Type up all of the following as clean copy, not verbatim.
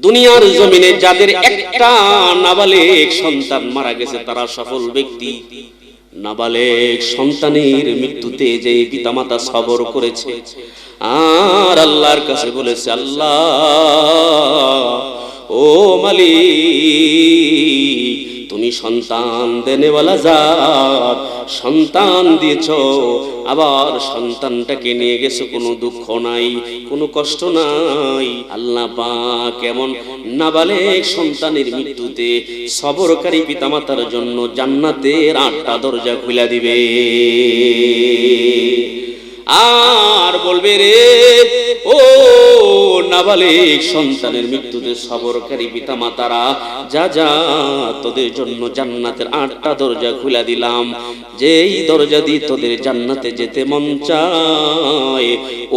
দুনিয়ার জমিনে যাদের একটা নাবালেগ সন্তান মারা গেছে তারা সফল ব্যক্তি। নাবালেগ সন্তানের মৃত্যুতে যে পিতামাতা সবর করেছে আর আল্লাহর কাছে বলেছে, আল্লাহ ও মালিক, তুমি সন্তান দেনেওয়ালা জাত, সন্তান দিয়েছো, আবার সন্তানটাকে নিয়ে গেছো, কোনো দুঃখ নাই, কোনো কষ্ট নাই। আল্লাহ পাক কেমন নাবালেগ সন্তানের মৃত্যুতে সবরকারী পিতামাতার জন্য জান্নাতের 8টা দরজা খুলে দিবে আর বলবে, রে ও নাবালেগ সন্তানের মৃত্যুতে সবরকারী পিতামাতারা, যা যা তোদের জন্য জান্নাতের 8টা দরজা খুলে দিলাম, যেই দরজা দিয়ে তোদের জান্নাতে যেতে মন চায়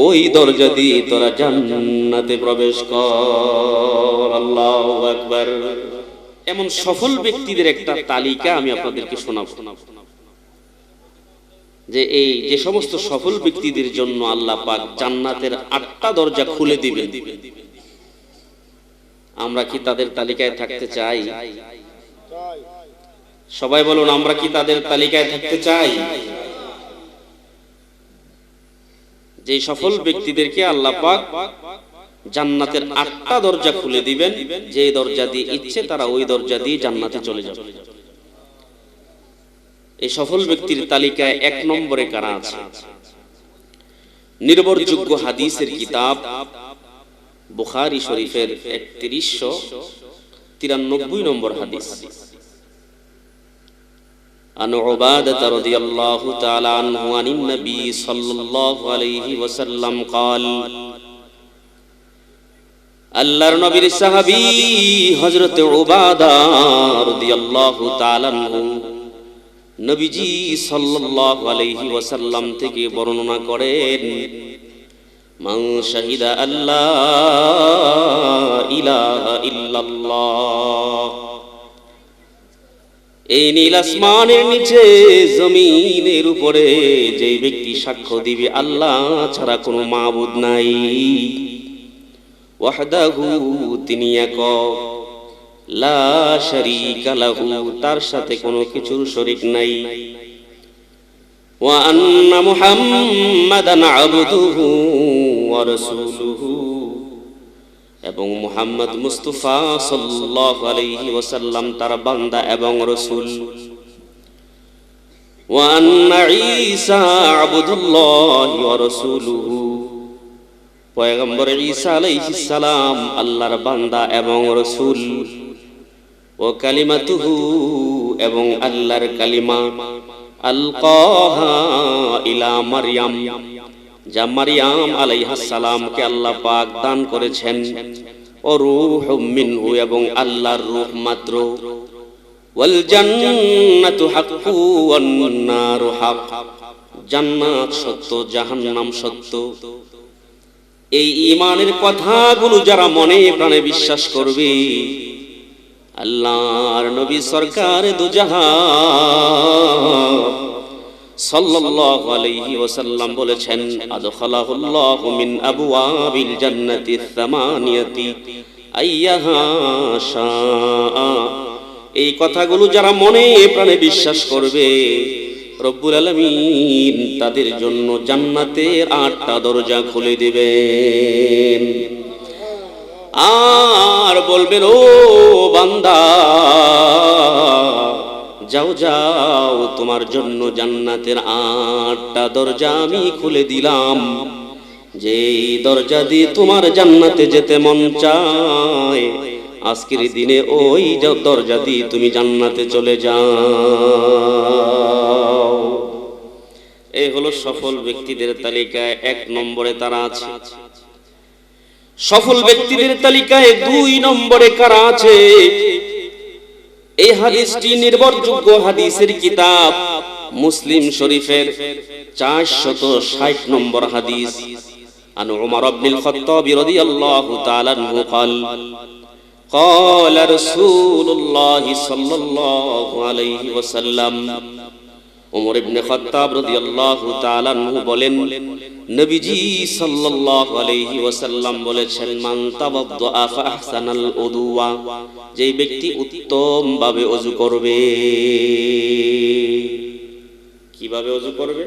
ওই দরজা দিয়ে তোরা জান্নাতে প্রবেশ কর। আল্লাহু আকবার। এমন সফল ব্যক্তিদের একটা তালিকা আমি আপনাদেরকে শোনাবো, যে এই যে সমস্ত সফল ব্যক্তিদের জন্য আল্লাহ পাক জান্নাতের 8টা দরজা খুলে দিবেন। আমরা কি তাদের তালিকায় থাকতে চাই? সবাই বলুন, আমরা কি তাদের তালিকায় থাকতে চাই? যে সফল ব্যক্তিদেরকে আল্লাহ পাক জান্নাতের 8টা দরজা খুলে দিবেন, যে দরজা দিয়ে ইচ্ছে তারা ওই দরজা দিয়ে জান্নাতে চলে যাবে। এই সফল ব্যক্তির তালিকায় 1 নম্বরে কারা আছে? নির্ভরযোগ্য হাদিসের কিতাব বুখারী শরীফের 3193 নম্বর হাদিস। আন উবাদাহ রাদিয়াল্লাহু তাআলা আনহু আনিন নবী সাল্লাল্লাহু আলাইহি ওয়াসাল্লাম قال, আল্লাহর নবীর সাহাবী হযরত উবাদাহ রাদিয়াল্লাহু তাআলা আনহু নবীজি সাল্লাল্লাহু আলাইহি ওয়াসাল্লাম থেকে বর্ণনা করেন, মান শাহিদা আল্লাহ ইলাহা ইল্লাল্লাহ, এই নীল আসমানের নিচে জমিনের উপরে যে ব্যক্তি সাক্ষ্য দিবে আল্লাহ ছাড়া কোনো মাবুদ নাই, ওয়াহদাহু, তিনি একক, লা শারীকা লাহু, তার সাথে কোনো কিছুর শরীক নাই, ওয়া আন্না মুহাম্মাদান আবদুহু ওয়া রাসূলুহু, এবং মুহাম্মদ মুস্তাফা সাল্লাল্লাহু আলাইহি ওয়াসাল্লাম তার বান্দা এবং রাসূল, ওয়া আন্না ঈসা আবদুল্লাহি ওয়া রাসূলুহু, পয়গম্বর ঈসা আলাইহিস সালাম আল্লাহর বান্দা এবং রাসূল, ও কালিমাতুহু, এবং আল্লাহর কালিমা, আলকাহা ইলা মারইয়াম, যা মারইয়াম আলাইহিস সালামকে আল্লাহ পাক দান করেছেন, ও রূহুম মিনহু, এবং আল্লাহর রূহ মাত্র, ওয়াল জান্নাতু হাক্কু ওয়ান নারু হক, জান্নাত সত্য, জাহান্নাম সত্য। এই ঈমানের কথাগুলো যারা মনে প্রাণে বিশ্বাস করবে, আল্লাহর নবী সরকার দু জাহান সাল্লাল্লাহু আলাইহি ওয়াসাল্লাম বলেছেন, আদখালাহুল্লাহু মিন আবওয়াবিল জান্নাতি সামানিয়াতি আইয়াহা শাআ। এই কথাগুলো যারা মনে প্রাণে বিশ্বাস করবে, রব্বুল আলামিন তাদের জন্য জান্নাতের 8টা দরজা খুলে দিবেন আর বলবেন, ও বান্দা, যাও যাও, তোমার জন্য জান্নাতের 8টা দরজা আমি খুলে দিলাম, যেই দরজা দিয়ে তোমার জান্নাতে যেতে মন চায় আজকের দিনে ওই দরজা দিয়ে তুমি জান্নাতে চলে যাও। এই হলো সফল ব্যক্তিদের তালিকায় 1 নম্বরে তারা আছে। সফল ব্যক্তিদের তালিকায় 2 নম্বরে কারা আছে? এই হাদিসটি নির্ভরযোগ্য হাদিসের কিতাব মুসলিম শরীফের 460 নম্বর হাদিস। আন উমর ইবনুল খাত্তাব রাদিয়াল্লাহু তাআলা আনহু قال, قال رسول الله صلى الله عليه وسلم, উমর ইবনে খাত্তাব রাদিয়াল্লাহু তাআলা আনহু বলেন, নবীজি সাল্লাল্লাহু আলাইহি ওয়াসাল্লাম বলেছেন, মান তাওয়াদ্দা ফা আহসানাল উদুয়া, যে ব্যক্তি উত্তম ভাবে ওযু করবে। কিভাবে ওযু করবে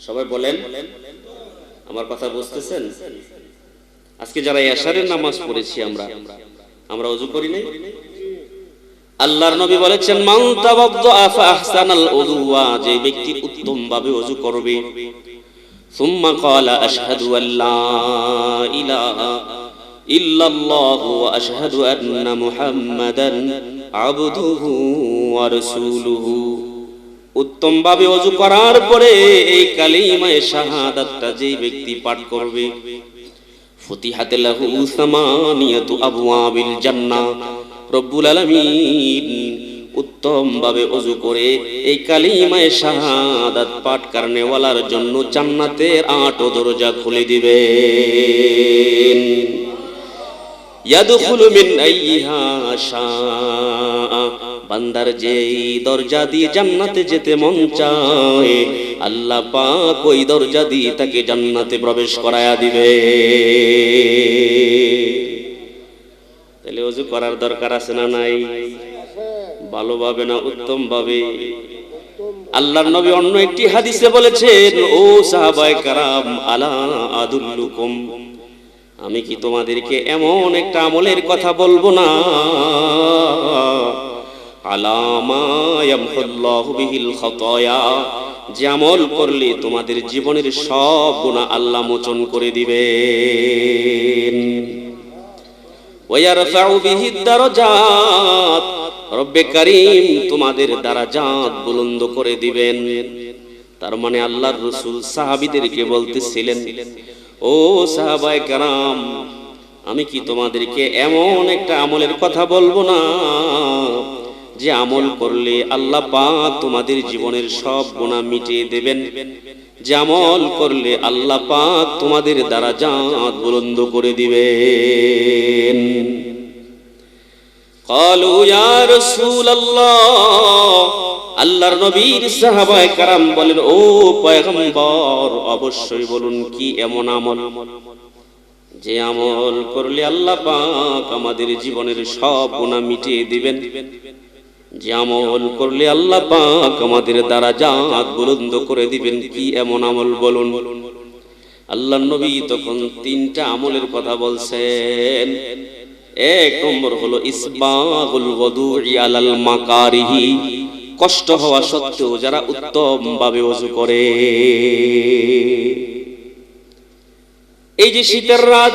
সবাই বলেন, আমার কথা বুঝতেছেন? আজকে যারা এশারের নামাজ পড়েছি আমরা ওযু করি নাই। আল্লাহর নবী বলেছেন, মান তাওয়াদ্দা ফা আহসানাল উদুয়া, যে ব্যক্তি উত্তম ভাবে ওযু করবে। ثم قال أشهد أن لا إله إلا الله وأشهد أن محمدا عبده ورسوله, উত্তম ভাবে ওযু করার পরে এই কালিমায়ে শাহাদাতটা যে ব্যক্তি পাঠ করবে, ফুতিহাত লাহু সামানিয়াতু আবওয়াবিল জান্নাহ, রব্বুল আলামিন উত্তম ভাবে ওযু করে এই কালিমায়ে শাহাদাত পাঠ করনেওয়ালার জন্য জান্নাতের ৮ দরজা খুলে দিবেন। ইয়াদখুলু মিন আইয়িহা শাআ, বান্দার যেই দরজা দিয়ে জান্নাতে যেতে মন চায় আল্লাহ পাক ওই দরজা দিয়ে তাকে জান্নাতে প্রবেশ করায়া দিবে। তাহলে ওযু করার দরকার আছে না নাই? ভালোভাবে না উত্তম ভাবে? আল্লাহর নবী অন্য একটি হাদিসে বলেছেন, ও সাহাবায়ে কেরাম, আলা আদুল্লুকুম, আমি কি তোমাদেরকে এমন একটা আমলের কথা বলবো না, আলা মা ইয়ামহুল্লাহু বিহিল খাতায়া, যে আমল করলে তোমাদের জীবনের সব গুনাহ আল্লাহ মোচন করে দিবেন। ওয়া ইয়ারফাউ বিহিদ দারাজাত, রব্বে কারীম তোমাদের দারাজাত বুলন্দ করে দিবেন। তার মানে আল্লাহর রাসূল সাহাবীদেরকে বলতেছিলেন, ও সাহাবায়ে কেরাম, আমি কি তোমাদেরকে এমন একটা আমলের কথা বলবো না, যে আমল করলে আল্লাহ পাক তোমাদের জীবনের সব গুনাহ মিটিয়ে দেবেন, যে আমল করলে আল্লাহ পাক তোমাদের দারাজাত বুলন্দ করে দিবেন। ক্বালু ইয়া রাসূলুল্লাহ, আল্লাহর নবীর সাহাবায়ে কেরাম বলেন, ও পয়গম্বর, অবশ্যই বলুন কি এমন আমল যে আমল করলে আল্লাহ পাক আমাদের জীবনের সব গুনাহ মিটিয়ে দিবেন, যে আমল করলে আল্লাহ পাক আমাদের দারাজাত বুলন্দ করে দিবেন, কি এমন আমল বলুন। আল্লাহর নবী তখন 3টা আমলের কথা বলছেন। 1 নম্বর হলো ইসবাগুল ওযুই আলাল মাকারিহি, কষ্ট হওয়া সত্ত্বেও যারা উত্তম ভাবে ওযু করে। এই যে শীতের রাত,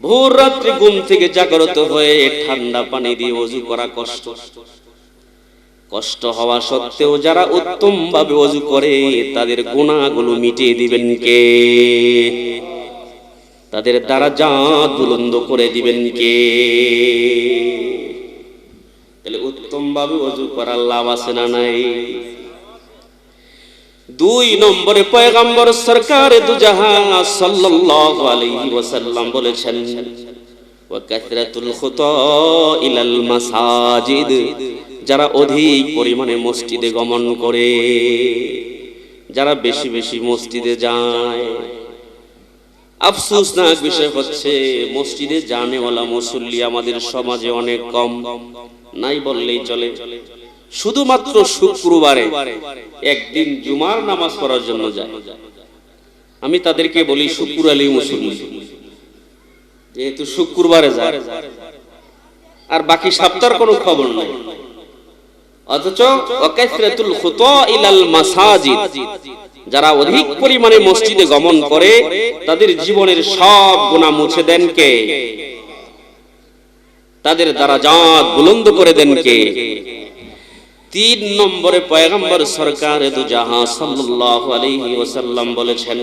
ভোর রাত্রে ঘুম থেকে জাগ্রত হয়ে ঠান্ডা পানি দিয়ে ওযু করা কষ্ট, কষ্ট হওয়া সত্ত্বেও যারা উত্তম ভাবে ওযু করে তাদের গুনাহগুলো মিটিয়ে দিবেন কে? তাদের দারাজাত বুলন্দ করে দিবেন কে? তাহলে উত্তম ভাবে ওযু করার লাভ আছে না নাই? 2 নম্বরে পয়গম্বর সরকারে দু জাহান সাল্লাল্লাহু আলাইহি ওয়াসাল্লাম বলেছেন, ওয়া কাসরাতুল খুতা ইলাল মাসাজিদ, যারা অধিক পরিমাণে মসজিদে গমন করে, যারা বেশি বেশি মসজিদে যায়। আফসোসনাক বিষয় হচ্ছে মসজিদে জানেওয়ালা মুসল্লি আমাদের সমাজে অনেক কম, নাই বললেই চলে। শুধুমাত্র শুক্রবারে একদিন জুমার নামাজ পড়ার জন্য যায়। আমি তাদেরকে বলি শুক্র আলী মুসল্লি, যেহেতু শুক্রবারে যায়, আর বাকি সপ্তাহের কোনো খবর নাই। অথচ ওয়াকাসরাতুল খুতা ইলাল মাসাজিদ, যারা অধিক পরিমাণে মসজিদে গমন করে তাদের জীবনের সব গুনাহ মুছে দেন কে? তাদের দারাজাত বুলন্দ করে দেন কে? 3 নম্বরে পয়গম্বর সরকারে দু জাহান সাল্লাল্লাহু আলাইহি ওয়াসাল্লাম বলেছেন,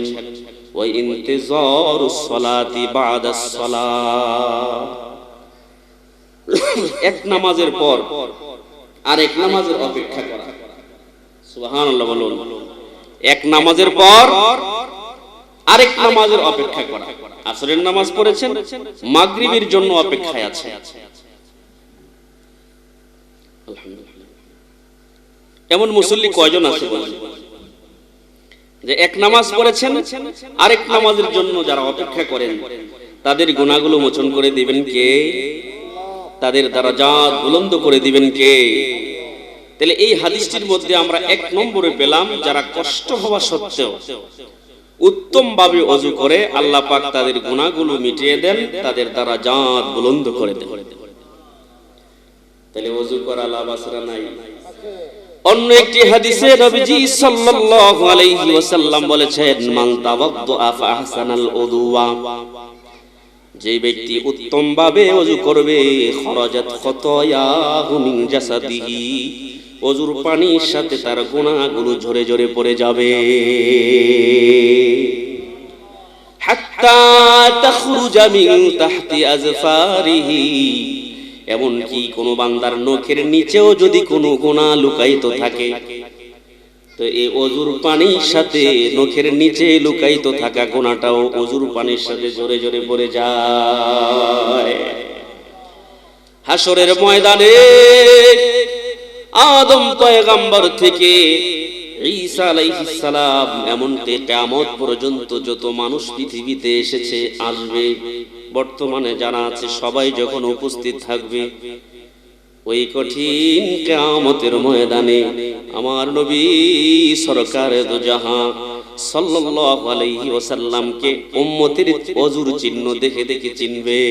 ওয়া ইনতিজারুস সালাতি বাদাস সালাহ, এক নামাজের পর আরেক নামাজের অপেক্ষা করা। সুবহানাল্লাহ বলুন। এক নামাজের পর আরেক নামাজের অপেক্ষা করা। আসরের নামাজ পড়েছেন, মাগরিবের জন্য অপেক্ষায় আছে। আলহামদুলিল্লাহ। এমন মুসল্লি কয়জন আছে বলেন? যে এক নামাজ পড়েছেন, আরেক নামাজের জন্য যারা অপেক্ষা করেন তাদের গুনাহগুলো মোচন করে দিবেন কে? তাদের দারাজাত বুলন্দ করে দিবেন কে? তাহলে এই হাদিসটির মধ্যে আমরা এক নম্বরে পেলাম, যারা কষ্ট হওয়া সত্ত্বেও উত্তম ভাবে ওযু করে আল্লাহ পাক তাদের গুনাহগুলো মিটিয়ে দেন, তাদের দারাজাত বুলন্দ করে দেন। তাহলে ওযু করা লাভ আছে না নাই? অন্য একটি হাদিসে নবীজি সাল্লাল্লাহু আলাইহি ওয়াসাল্লাম বলেছেন, মান তাওয়াদ্দা ফাহসানাল উযুওয়া, যে ব্যক্তি উত্তম ভাবে ওযু করবে, খরাজাত খাতায়াহু মিন জাসাদিহি, ওযুর পানির সাথে তার গুনাহগুলো ঝরে ঝরে পড়ে যাবে। হাত্তা তাখরুজা মিন তাহতি আযফারিহি, এমনকি কোন বান্দার নখের নিচেও যদি কোনো গুনাহ লুকায়িত থাকে, তো এই ওযুর পানির সাথে নখের নিচে লুকায়িত থাকা গুনাহটাও ওযুর পানির সাথে জোরে জোরে পড়ে যায়। হাসরের ময়দানে আদম পয়গম্বর থেকে ঈসা আলাইহিস সালাম এমনকি কিয়ামত পর্যন্ত যত মানুষ পৃথিবীতে এসেছে আসবে, বর্তমানে যারা আছে সবাই যখন উপস্থিত থাকবে ওই কঠিন কিয়ামতের ময়দানে, আমার নবী সরকারে দো জাহান সাল্লাল্লাহু আলাইহি ওয়াসাল্লামকে উম্মতের ওযুর চিহ্ন দেখে দেখে চিনবে।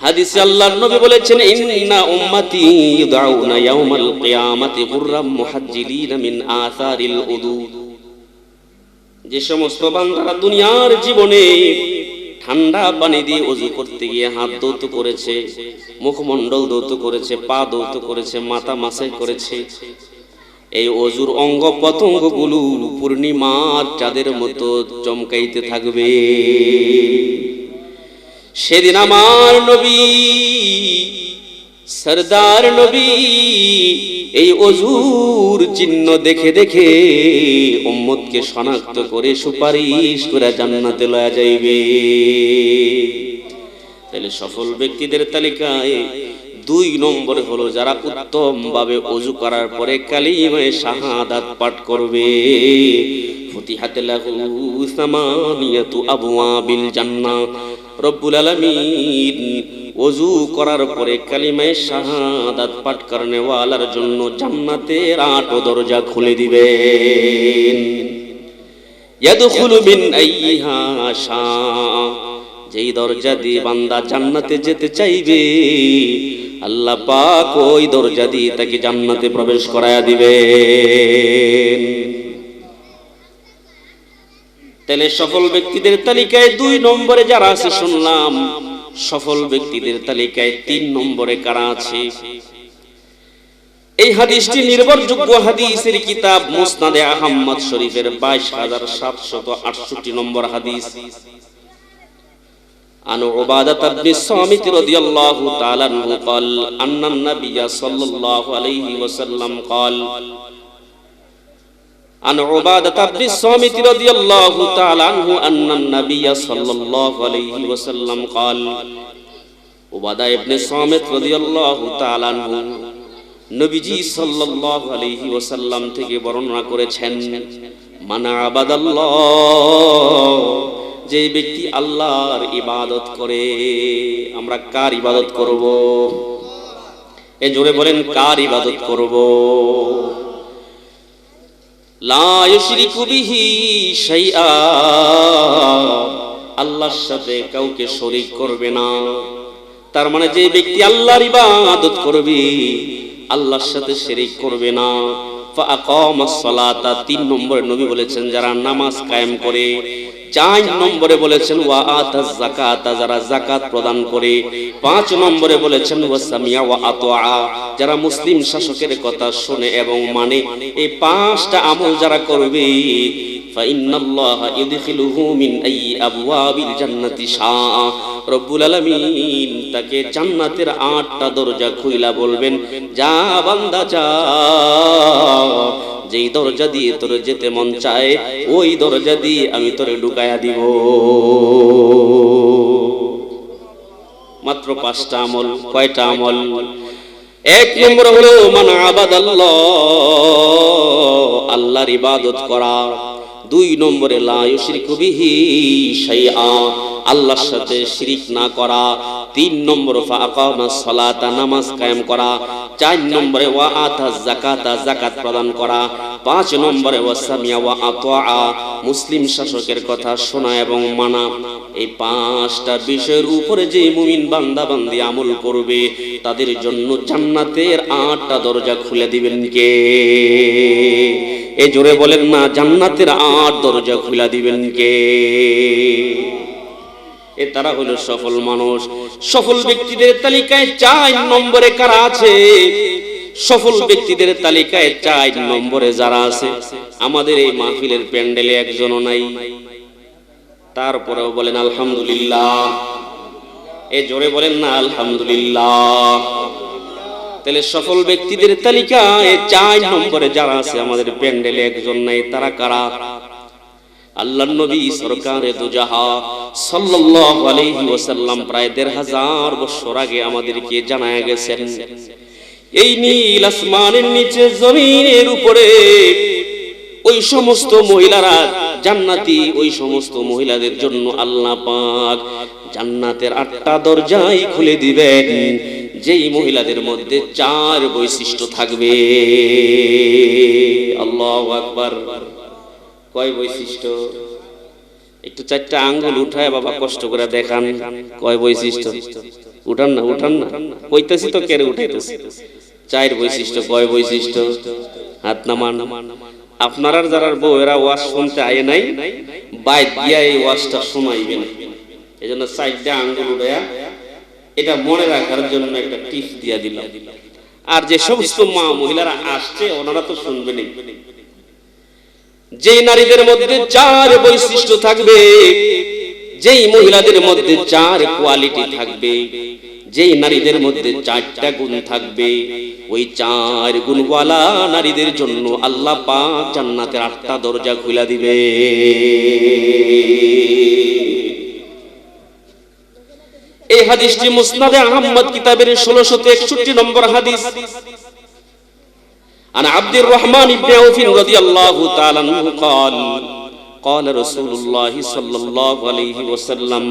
হাদিসে আল্লাহর নবী বলেছেন, ইন্না উম্মতি ইউদআউনা ইয়াউমাল কিয়ামাতি গুররাম মুহাজ্জিলিনা মিন আসারিল উযু, যে সমস্ত বান্দারা দুনিয়ার জীবনে ঠান্ডা পানি দিয়ে ওযু করতে গিয়ে হাত ধৌত করেছে, মুখমণ্ডল ধৌত করেছে, পা ধৌত করেছে, মাথা মাসাজ করেছে, এই ওযুর অঙ্গ প্রত্যঙ্গগুলো পূর্ণিমার চাঁদের মতো চমকাইতে থাকবে। সেদিন আমার নবী সরদার নবী এই ওযুর চিহ্ন দেখে দেখে উম্মতকে শনাক্ত করে সুপারিশ করে জান্নাতে লয়া যাইবে। তাহলে সফল ব্যক্তিদের তালিকায় 2 নম্বরে হলো যারা উত্তম ভাবে ওযু করার পরে কালিমায়ে শাহাদাত পাঠ করবে। ফুতিহাত লাহু সামানিয়াতু আবওয়াবিল জান্নাহ, রব্বুল আলামিন ওযু করার পরে কালিমায়ে শাহাদাত পাঠ করনে ওয়ালার জন্য জান্নাতের 8 দরজা খুলে দিবেন। ইয়াদখুলু মিন আইয়িহা শা, যেই দরজা দিয়ে বান্দা জান্নাতে যেতে চাইবে আল্লাহ পাক ওই দরজা দিয়ে তাকে জান্নাতে প্রবেশ করায়া দিবেন। তাহলে সফল ব্যক্তিদের তালিকায় 2 নম্বরে যারা আছে শুনলাম, সফল ব্যক্তিদের তালিকায় 3 নম্বরে কারা আছে? এই হাদিসটি নির্ভরযোগ্য হাদিসের কিতাব মুসনাদে আহমদ শরীফের 22768 নম্বর হাদিস। আনু উবাদাহ ইবনে সামিত রাদিয়াল্লাহু তাআলা আনহু قال ان النبي صلى الله عليه وسلم قال عن عبادة بن الصامت رضي الله تعالى عنه أن النبي صلى الله عليه وسلم قال, عبادة بن الصامت رضي الله تعالى عنه নবীজি সাল্লাল্লাহু আলাইহি ওয়াসাল্লাম থেকে বর্ণনা করেছেন, মানা আবাদাল্লাহ, যে ব্যক্তি আল্লাহর ইবাদত করে। আমরা কার ইবাদত করব? এই জোরে বলেন, কার ইবাদত করব? লা ইউশরিকু বিহি শাইআ, আল্লাহর সাথে কাউকে শরীক করবে না। তার মানে যে ব্যক্তি আল্লাহর ইবাদত করবে, আল্লাহর সাথে শিরক করবে না। ফাআকামাস সালাতা, 3 নম্বরে নবী বলেছেন যারা নামাজ কায়েম করে। 4 নম্বরে বলেছেন ওয়া আতাজ যাকাতা, যারা যাকাত প্রদান করে। 5 নম্বরে বলেছেন ওয়া সামিয়া ওয়া আতাআ, যারা মুসলিম শাসকের কথা শুনে এবং মানে। এই 5টা আমল যারা করবে, ফাইন্নাল্লাহা ইউদখিলুহু মিন আইয়ি আবওয়াবিল জান্নাতি শাআ, রব্বুল আলামিন তাকে জান্নাতের 8টা দরজা খুইলা বলবেন, যা বান্দা যা, যেই দরজা দিয়ে তোর যেতে মন চায় ওই দরজা দিয়ে আমি তোরে ঢুকায়া দিব। মাত্র 5টা আমল। কয়টা আমল? 1 নম্বর হলো মান আবাদাল্লাহ, আল্লাহর ইবাদত করা। 2 নম্বরে লা ইউশরিকু বিহি শাইআ, আল্লাহর সাথে শিরিক না করা। 3 নম্বর ফাআকামাস সালাতা, নামাজ কায়েম করা। 4 নম্বরে ওয়া আতা যাকাতা, যাকাত প্রদান করা। 5 নম্বরে ওয়া সামিয়া ওয়া আতাআ, মুসলিম শাসকের কথা শোনা এবং মানা। এই 5টা বিষয়ের উপরে যে মুমিন বান্দা বান্দি আমল করবে তাদের জন্য জান্নাতের 8টা দরজা খুলে দিবেন কে? এই জোরে বলেন না, জান্নাতের 8 দরজা খুলে দিবেন কে? এ তারা হলো সফল মানুষ। সফল ব্যক্তিদের তালিকায় 4 নম্বরে কারা আছে? সফল ব্যক্তিদের তালিকায় 4 নম্বরে যারা আছে, আমাদের এই মাহফিলের প্যান্ডেলে একজনও নাই। তারপরেও বলেন আলহামদুলিল্লাহ। এ জোরে বলেন না আলহামদুলিল্লাহ। তাহলে সফল ব্যক্তিদের তালিকায় 4 নম্বরে যারা আছে আমাদের প্যান্ডেলে একজন নাই। তারা কারা? আল্লাহর নবী সরকারে দুজাহা সাল্লাল্লাহু আলাইহি ওয়াসাল্লাম প্রায় 1500 বছর আগে আমাদেরকে জানায়া গেছেন, এই নীল আসমানের নিচে জমিনের উপরে ওই সমস্ত মহিলারা জান্নাতি, ওই সমস্ত মহিলাদের জন্য আল্লাহ পাক জান্নাতের 8টা দরজাই খুলে দিবেন, যেই মহিলাদের মধ্যে 4 বৈশিষ্ট্য থাকবে। আল্লাহু আকবার। কয় বৈশিষ্ট্য? একটু 4টা আঙ্গুল উঠায় বাবা কষ্ট করে দেখান, কয় বৈশিষ্ট্য? উঠান না, উঠান না, কইতাছি তো, কেড়ে উঠাইতেছি। 4 বৈশিষ্ট্য। কয় বৈশিষ্ট্য? হাত নামান। আপনারা যারা বউয়েরা ওয়াজ শুনতে আয় নাই, বাইক দিয়া এই ওয়াজটা শোনাইবেন। এজন্য 4টা আঙ্গুল উঠায়া এটা মনে রাখার জন্য একটা টিপস দিয়া দিলাম। আর যে সমস্ত মা মহিলারা আসছে ওনারা তো শুনবেনই। যেই নারীদের মধ্যে 4 বৈশিষ্ট্য থাকবে, যেই মহিলাদের মধ্যে 4 কোয়ালিটি থাকবে, যেই নারীদের মধ্যে 4টা গুণ থাকবে, ওই 4 গুণওয়ালা নারীদের জন্য আল্লাহ পাক জান্নাতের 8টা দরজা খুলে দিবে। এই হাদিসটি মুসনাদে আহমদ কিতাবের 1661 নম্বর হাদিস। عن عبد الرحمن بن عوف رضي الله تعالى عنه قال قال رسول الله صلى الله عليه وسلم,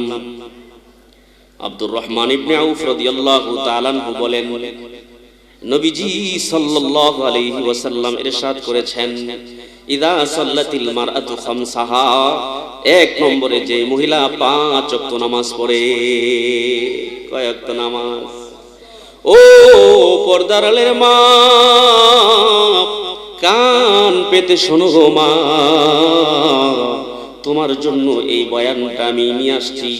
আব্দুর রহমান ইবনে আউফ রাদিয়াল্লাহু তাআলা আনহু বলেন, নবীজি সাল্লাল্লাহু আলাইহি ওয়াসাল্লাম ইরশাদ করেছেন, ইযা সাল্লাতিল মারআতু খামসাহা, 1 নম্বরে যে মহিলা 5 ওয়াক্ত নামাজ পড়ে। কয় ওয়াক্ত নামাজ? ও পর্দার আড়ালের মা, কান পেতে শোনো গো মা, তোমার জন্য এই বয়ানটা আমি নিয়ে আসছি।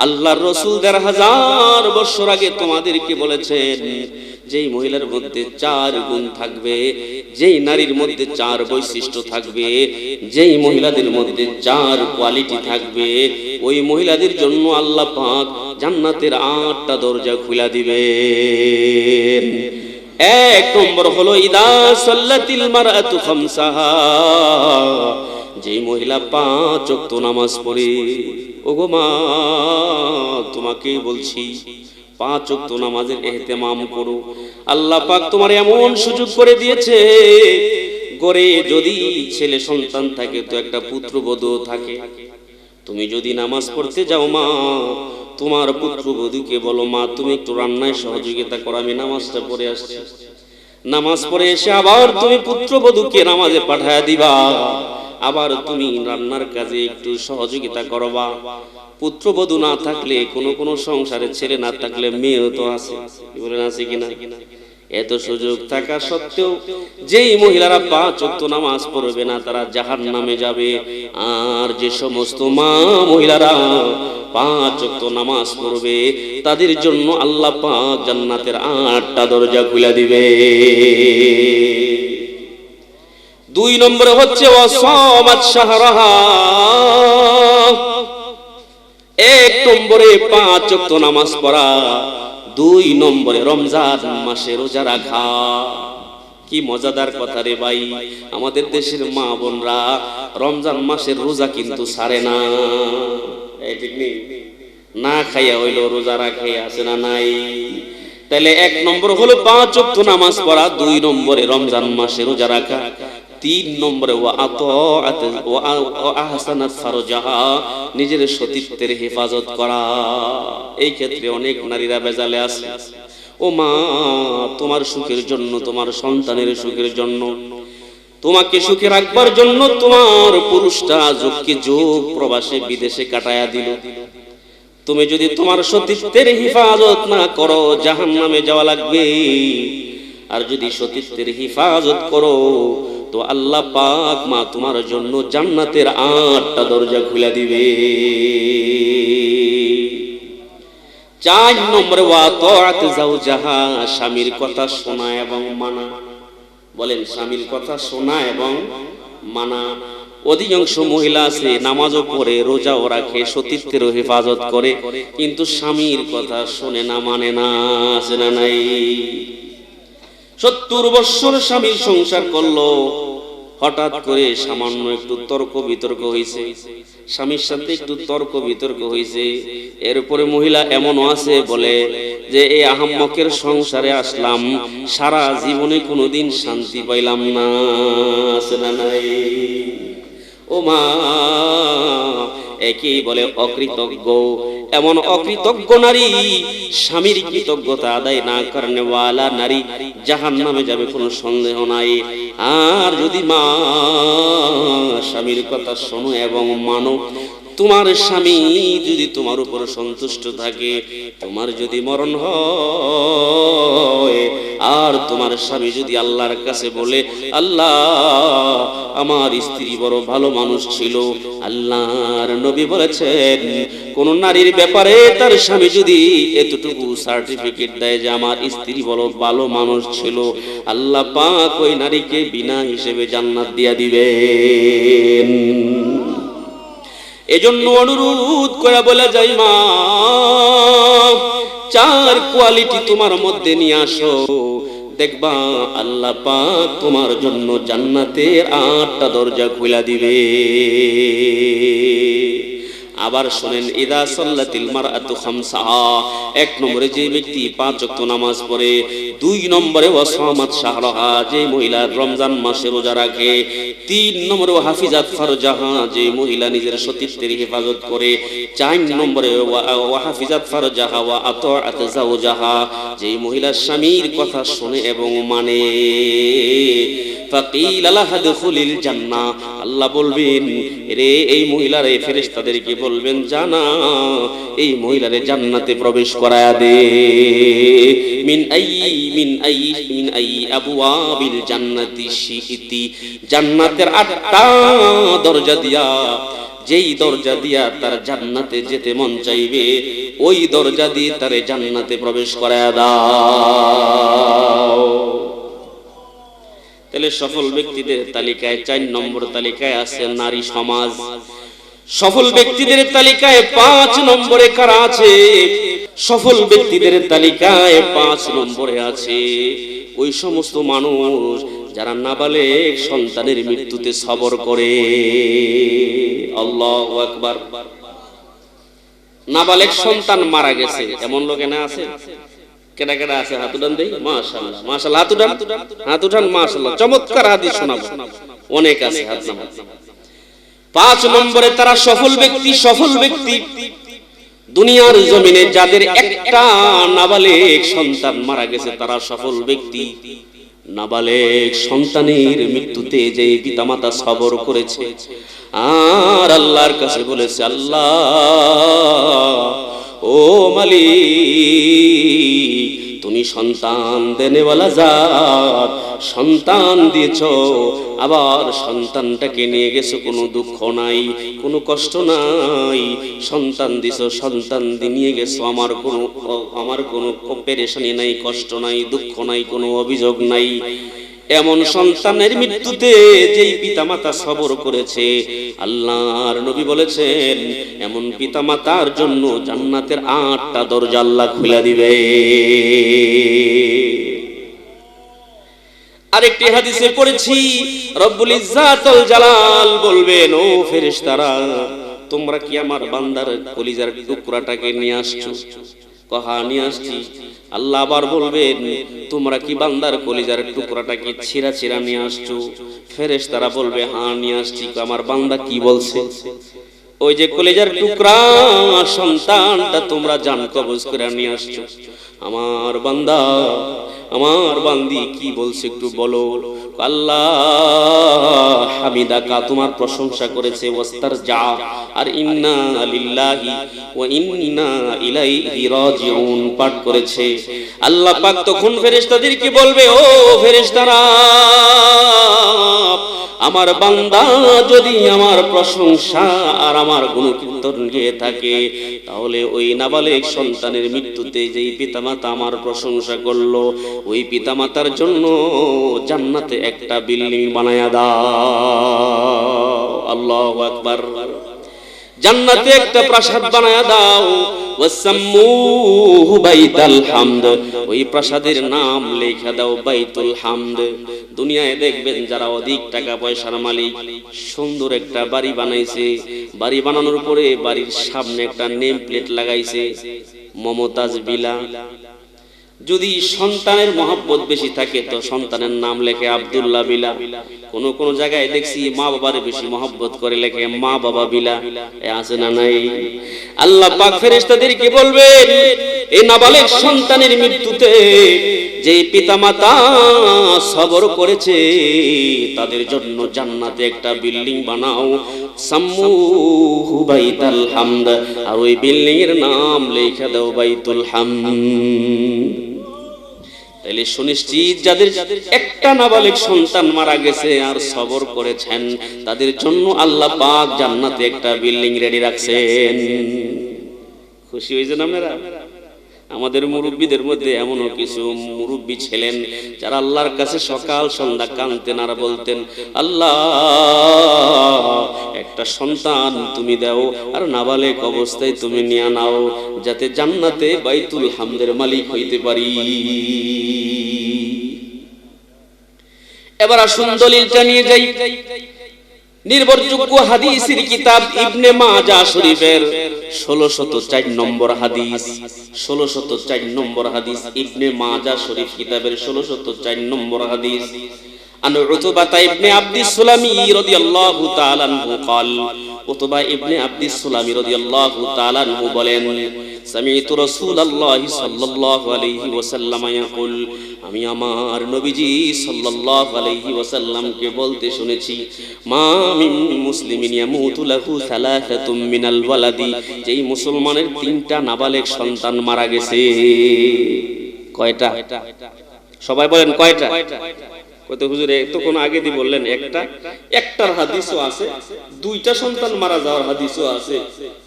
আল্লাহর রাসূল 1500 বছর আগে তোমাদেরকে বলেছেন, যেই মহিলার মধ্যে 4 গুণ থাকবে, যেই নারীর মধ্যে 4 বৈশিষ্ট্য থাকবে, যেই মহিলাদের মধ্যে 4 কোয়ালিটি থাকবে, ওই মহিলাদের জন্য আল্লাহ পাক জান্নাতের 8টা দরজা খুলে দিবেন। 1 নম্বর হলো ইদা সাল্লাতিল মারআতু খামসাহা, যে মহিলা 5 ওয়াক্ত নামাজ পড়ে। ওগো মা, তোমাকে বলছি 5 ওয়াক্ত নামাজের ইহতিমাম করো। আল্লাহ পাক তোমার এমন সুযোগ করে দিয়েছে, ঘরে যদি ছেলে সন্তান থাকে তো একটা পুত্রবধূ থাকে। তুমি যদি নামাজ পড়তে যাও মা, তোমার পুত্রবধূকে বলো, মা তুমি একটু রান্নায় সহযোগিতা করো, আমি নামাজটা পড়ে আসছি। নামাজ পড়ে এসে আবার তুমি পুত্রবধূকে নামাজে পাঠায় দিবা, আবার তুমি রান্নার কাজে একটু সহযোগিতা করবা। পুত্রবধূ না থাকলে, কোন সংসারে ছেলে না থাকলে মেয়েও তো আছে, বলেন আছে কিনা? এত সুযোগ থাকা সত্ত্বেও যেই মহিলারা 5 ওয়াক্ত নামাজ পড়বে না তারা জাহান্নামে যাবে। আর যে সমস্ত মা মহিলারা 5 ওয়াক্ত নামাজ পড়বে তাদের জন্য আল্লাহ পাক জান্নাতের 8টা দরজা খুলে দিবে। 2 নম্বরে হচ্ছে ওয়াসামাত শাহরাহা, 1 নম্বরে 5 ওয়াক্ত নামাজ পড়া, 2 নম্বরে রমজান মাসে রোজা রাখা। কি মজাদার কথা রে ভাই, আমাদের দেশের মা বোনরা রমজান মাসের রোজা কিন্তু ছাড়ে না। এই ঠিক নেই, না খাইয়া হইলো রোজা রাখে, আছে না নাই? তাহলে 1 নম্বর হলো 5 ওয়াক্ত নামাজ পড়া, 2 নম্বরে রমজান মাসে রোজা রাখা, তিন নম্বরে ওয়া আতাআত ওয়া আহসানাত ফারজাহা, নিজের সতীত্বের হেফাজত করা। এই ক্ষেত্রে অনেক নারীরা বেজালে আছে। ও মা, তোমার সুখের জন্য, তোমার সন্তানের সুখের জন্য, তোমাকে সুখে রাখবার জন্য তোমার পুরুষটা যোগকে যোগ প্রবাসে বিদেশে কাটায়া দিল। তুমি যদি তোমার সতীত্বের হেফাজত না করো, জাহান্নামে যাওয়া লাগবে। আর যদি সতীত্বের হেফাজত করো তো আল্লাহ পাক মা তোমার জন্য জান্নাতের 8টা দরজা খুলে দিবে। 4 নম্বরে ওয়া তাআত যাওজাহা, স্বামীর কথা শোনা এবং মানা। বলেন, স্বামীর কথা শোনা এবং মানা। অধিকাংশ মহিলা আছে নামাজও পড়ে, রোজাও রাখে, সতীত্বেরও হেফাজত করে, কিন্তু স্বামীর কথা শোনে না, মানে না। আছে না নাই? 70 বছর স্বামীর সংসার করলো, হঠাৎ করে সামান্য একটু তর্ক বিতর্ক হয়েছে, স্বামীর সাথে একটু তর্ক বিতর্ক হয়েছে। এরপরে মহিলা এমনও আছে বলে যে এই আহাম্মকের সংসারে আসলাম, সারা জীবনে কোনোদিন শান্তি পাইলাম না। আছে না নাই? ও মা, একেই বলে অকৃতজ্ঞ। এমন অকৃতজ্ঞ নারী, স্বামীর কৃতজ্ঞতা আদায় না করনে ওয়ালা নারী জাহান্নামে যাবে, কোনো সন্দেহ নাই। আর যদি মা স্বামীর কথা শোনো এবং মানো, তোমার স্বামী যদি তোমার উপর সন্তুষ্ট থাকে, তোমার যদি মরণ হয় আর তোমার স্বামী যদি আল্লাহর কাছে বলে, আল্লাহ আমার স্ত্রী বড় ভালো মানুষ ছিল, আল্লাহর নবী বলেছেন কোন নারীর ব্যাপারে তার স্বামী যদি এতটুকু সার্টিফিকেট দেয় যে আমার স্ত্রী বড় ভালো মানুষ ছিল, আল্লাহ পাক ওই নারীকে বিনা হিসেবে জান্নাত দিয়া দিবেন। এজন্য অনুরোধ করে বলে যাই, মা 4 কোয়ালিটি তোমার মধ্যে নিয়ে আসো, দেখবা আল্লাহ পাক তোমার জন্য জান্নাতের 8টা দরজা খুলে দিবে। আবার শুনেন, ইদা সাল্লাতিল মারআতু খামসাহা, 1 নম্বরে যে ব্যক্তি 5 ওয়াক্ত নামাজ পড়ে। 2 নম্বরে ওয়াসামাত শাহরাহা, যে মহিলা রমজান মাসে রোজা রাখে। 3 নম্বরে হাফিজাত ফারজাহা, যে মহিলা নিজের সতীত্বের হেফাজত করে। 4 নম্বরে হাফিজাত ফারজাহা ওয়া আতাআত যাওজাহা, যে মহিলা স্বামীর কথা শুনে এবং মানে। ফাকিল লাহা দুখুলিল জান্নাহ, আল্লাহ বলবেন রে এই মহিলার, এই ফেরেশতাদেরকে বলবেন, জানা এই মহিলারে জান্নাতে প্রবেশ করায়া দে। মিন আই আবওয়াবিল জান্নাতি শিইতি, জান্নাতের 8টা দরজা দিয়া, যেই দরজা দিয়া তার জান্নাতে যেতে মন চাইবে, ওই দরজা দিয়ে তারে জান্নাতে প্রবেশ করায়া দাও। তাহলে সফল ব্যক্তিদের তালিকায় 4 নম্বর তালিকায় আছে নারী সমাজ। সফল ব্যক্তিদের তালিকায় 5 নম্বরে কারা আছে? সফল ব্যক্তিদের তালিকায় 5 নম্বরে আছে ওই সমস্ত মানুষ যারা নাবালেগ সন্তানের মৃত্যুতে সবর করে। আল্লাহু আকবার। নাবালেগ সন্তান মারা গেছে এমন লোক না আছে? কেডা কেডা আছে? হাত উঠান দেই। মাশাআল্লাহ মাশাআল্লাহ, হাত উঠান মাশাআল্লাহ। চমৎকার হাদিস শোনাবো, অনেক আছে, হাত নামান। 5 নম্বরে তারা সফল ব্যক্তি। সফল ব্যক্তি দুনিয়ার জমিনে যাদের একটা নাবালেগ সন্তান মারা গেছে তারা সফল ব্যক্তি। নাবালেগ সন্তানের মৃত্যুতে যে পিতামাতা সবর করেছে আর আল্লাহর কাছে বলেছে, আল্লাহ ও মালিক, তুমি সন্তান দেনেওয়ালা জাত, সন্তান দিয়েছো, আবার সন্তানটাকে নিয়ে গেছো, কোনো দুঃখ নাই, কোনো কষ্ট নাই। সন্তান দিছো, সন্তান নিয়ে গেছো, আমার কোনো পেরেশানি নাই, কষ্ট নাই, দুঃখ নাই, কোনো অভিযোগ নাই। এমন সন্তানের মৃত্যুতে যেই পিতামাতা সবর করেছে, আল্লাহর নবী বলেছেন এমন পিতামাতার জন্য জান্নাতের 8টা দরজা আল্লাহ খুলে দিবে। আরেকটি হাদিসে পড়েছি, রব্বুল ইজ্জাতুল জালাল বলবেন, ও ফেরেশতারা, তোমরা কি আমার বান্দার কলিজার টুকরাটাকে নিয়ে আসছো? কহা নিয়ে আসছি। আল্লাহ আবার বলবেন তোমরা কি বান্দার কলিজার টুকরাটা কি ছিঁড়া ছিঁড়া নিয়ে আসছো? ফেরেশতারা বলবে হ্যাঁ নিয়ে আসছি। আমার বান্দা কি বলছে? ওই যে কলিজার টুকরা সন্তানটা তোমরা জান কবজ করে নিয়ে আসছো। আমার বান্দা আমার বান্দি কি বলছে একটু বলো। আল্লাহ হামিদাকা, তোমার প্রশংসা করেছে, ওয়াস্তার যা, আর ইন্না লিল্লাহি ওয়া ইন্না ইলাইহি রাজিউন পাঠ করেছে। আল্লাহ পাক তখন ফেরেশতাদেরকে বলবে, ও ফেরেশতারা, আমার বান্দা যদি আমার প্রশংসা আর আমার গুণকীর্তন গেয়ে থাকে, তাহলে ওই নাবালেগ সন্তানের মৃত্যুতে যেই পিতামাতা আমার প্রশংসা করলো, ওই পিতামাতার জন্য জান্নাতে একটা বিল্ডিং বানায়া দাও। আল্লাহু আকবার। জান্নাতে একটা প্রাসাদ বানায়া দাও। ওয়াসাম্মুহু বাইতুল হামদ, ওই প্রাসাদের নাম লেখা দাও বাইতুল হামদ। দুনিয়ায় দেখবেন যারা অধিক টাকা পয়সার মালিক, সুন্দর একটা বাড়ি বানাইছে, বাড়ি বানানোর পরে বাড়ির সামনে একটা নেম প্লেট লাগাইছে মমতাজ বিলা। যদি সন্তানের মহব্বত বেশি থাকে তো সন্তানের নাম লেখে আব্দুল্লাহ বিলা। কোন কোন জায়গায় দেখছি মা বাবার বেশি মহব্বত করে লেখে মা বাবা বিলা। আছে না নাই? আল্লাহ পাক ফেরেশতাদেরকে বলবেন, এই নাবালেগ সন্তানের মৃত্যুতে যে পিতামাতা সবর করেছে তাদের জন্য জান্নাতে একটা বিল্ডিং বানাও, সাম্মুহু বাইতুল হামদ, আর ওই বিল্ডিং এর নাম লেখা দাও বাইতুল হামদ। তাইলে সুনিশ্চিত যাদের একটা নাবালেগ সন্তান মারা গেছে আর সবর করেছেন, তাদের জন্য আল্লাহ পাক জান্নাতে একটা বিল্ডিং রেডি রাখছেন। খুশি হয়েছেন আপনারা? আমাদের মুরব্বীদের মধ্যে এমনও কিছু মুরব্বী ছিলেন যারা আল্লাহর কাছে সকাল সন্ধ্যা কাঁদতেন আর বলতেন, আল্লাহ একটা সন্তান তুমি দাও আর নাবালেগ অবস্থায় তুমি নিয়ে নাও, যাতে জান্নাতে বাইতুল হামদের মালিক হইতে পারি। এবার আসুন দলিলটা নিয়ে যাই। নির্ভরযোগ্য হাদিসের কিতাব ইবনে মাজাহ শরীফের 1604 নম্বর হাদিস, 1604 নম্বর হাদিস, ইবনে মাজাহ শরীফ কিতাবের 1604 নম্বর হাদিস। আন উতবা ইবনে আব্দিস সুলামি রাদিয়াল্লাহু তাআলা আনহু قال, উতবা ইবনে আব্দিস সুলামি রাদিয়াল্লাহু তাআলা আনহু বলেন, সামি'তু রাসূলুল্লাহি সাল্লাল্লাহু আলাইহি ওয়াসাল্লাম ইয়াকুল, আমি আমার নবীজি সাল্লাল্লাহু আলাইহি ওয়াসাল্লামকে বলতে শুনেছি, মা মিন মুসলিমিন ইয়ামুতু লাহু সালাসাতুম মিনাল ওয়ালাদি, যেই মুসলমানের তিনটা নাবালেগ সন্তান মারা গেছে। কয়টা? সবাই বলেন কয়টা? কত হুজুর এতক্ষণ আগে দিয়ে বললেন একটা, একটার হাদিসও আছে, দুইটা সন্তান মারা যাওয়ার হাদিসও আছে।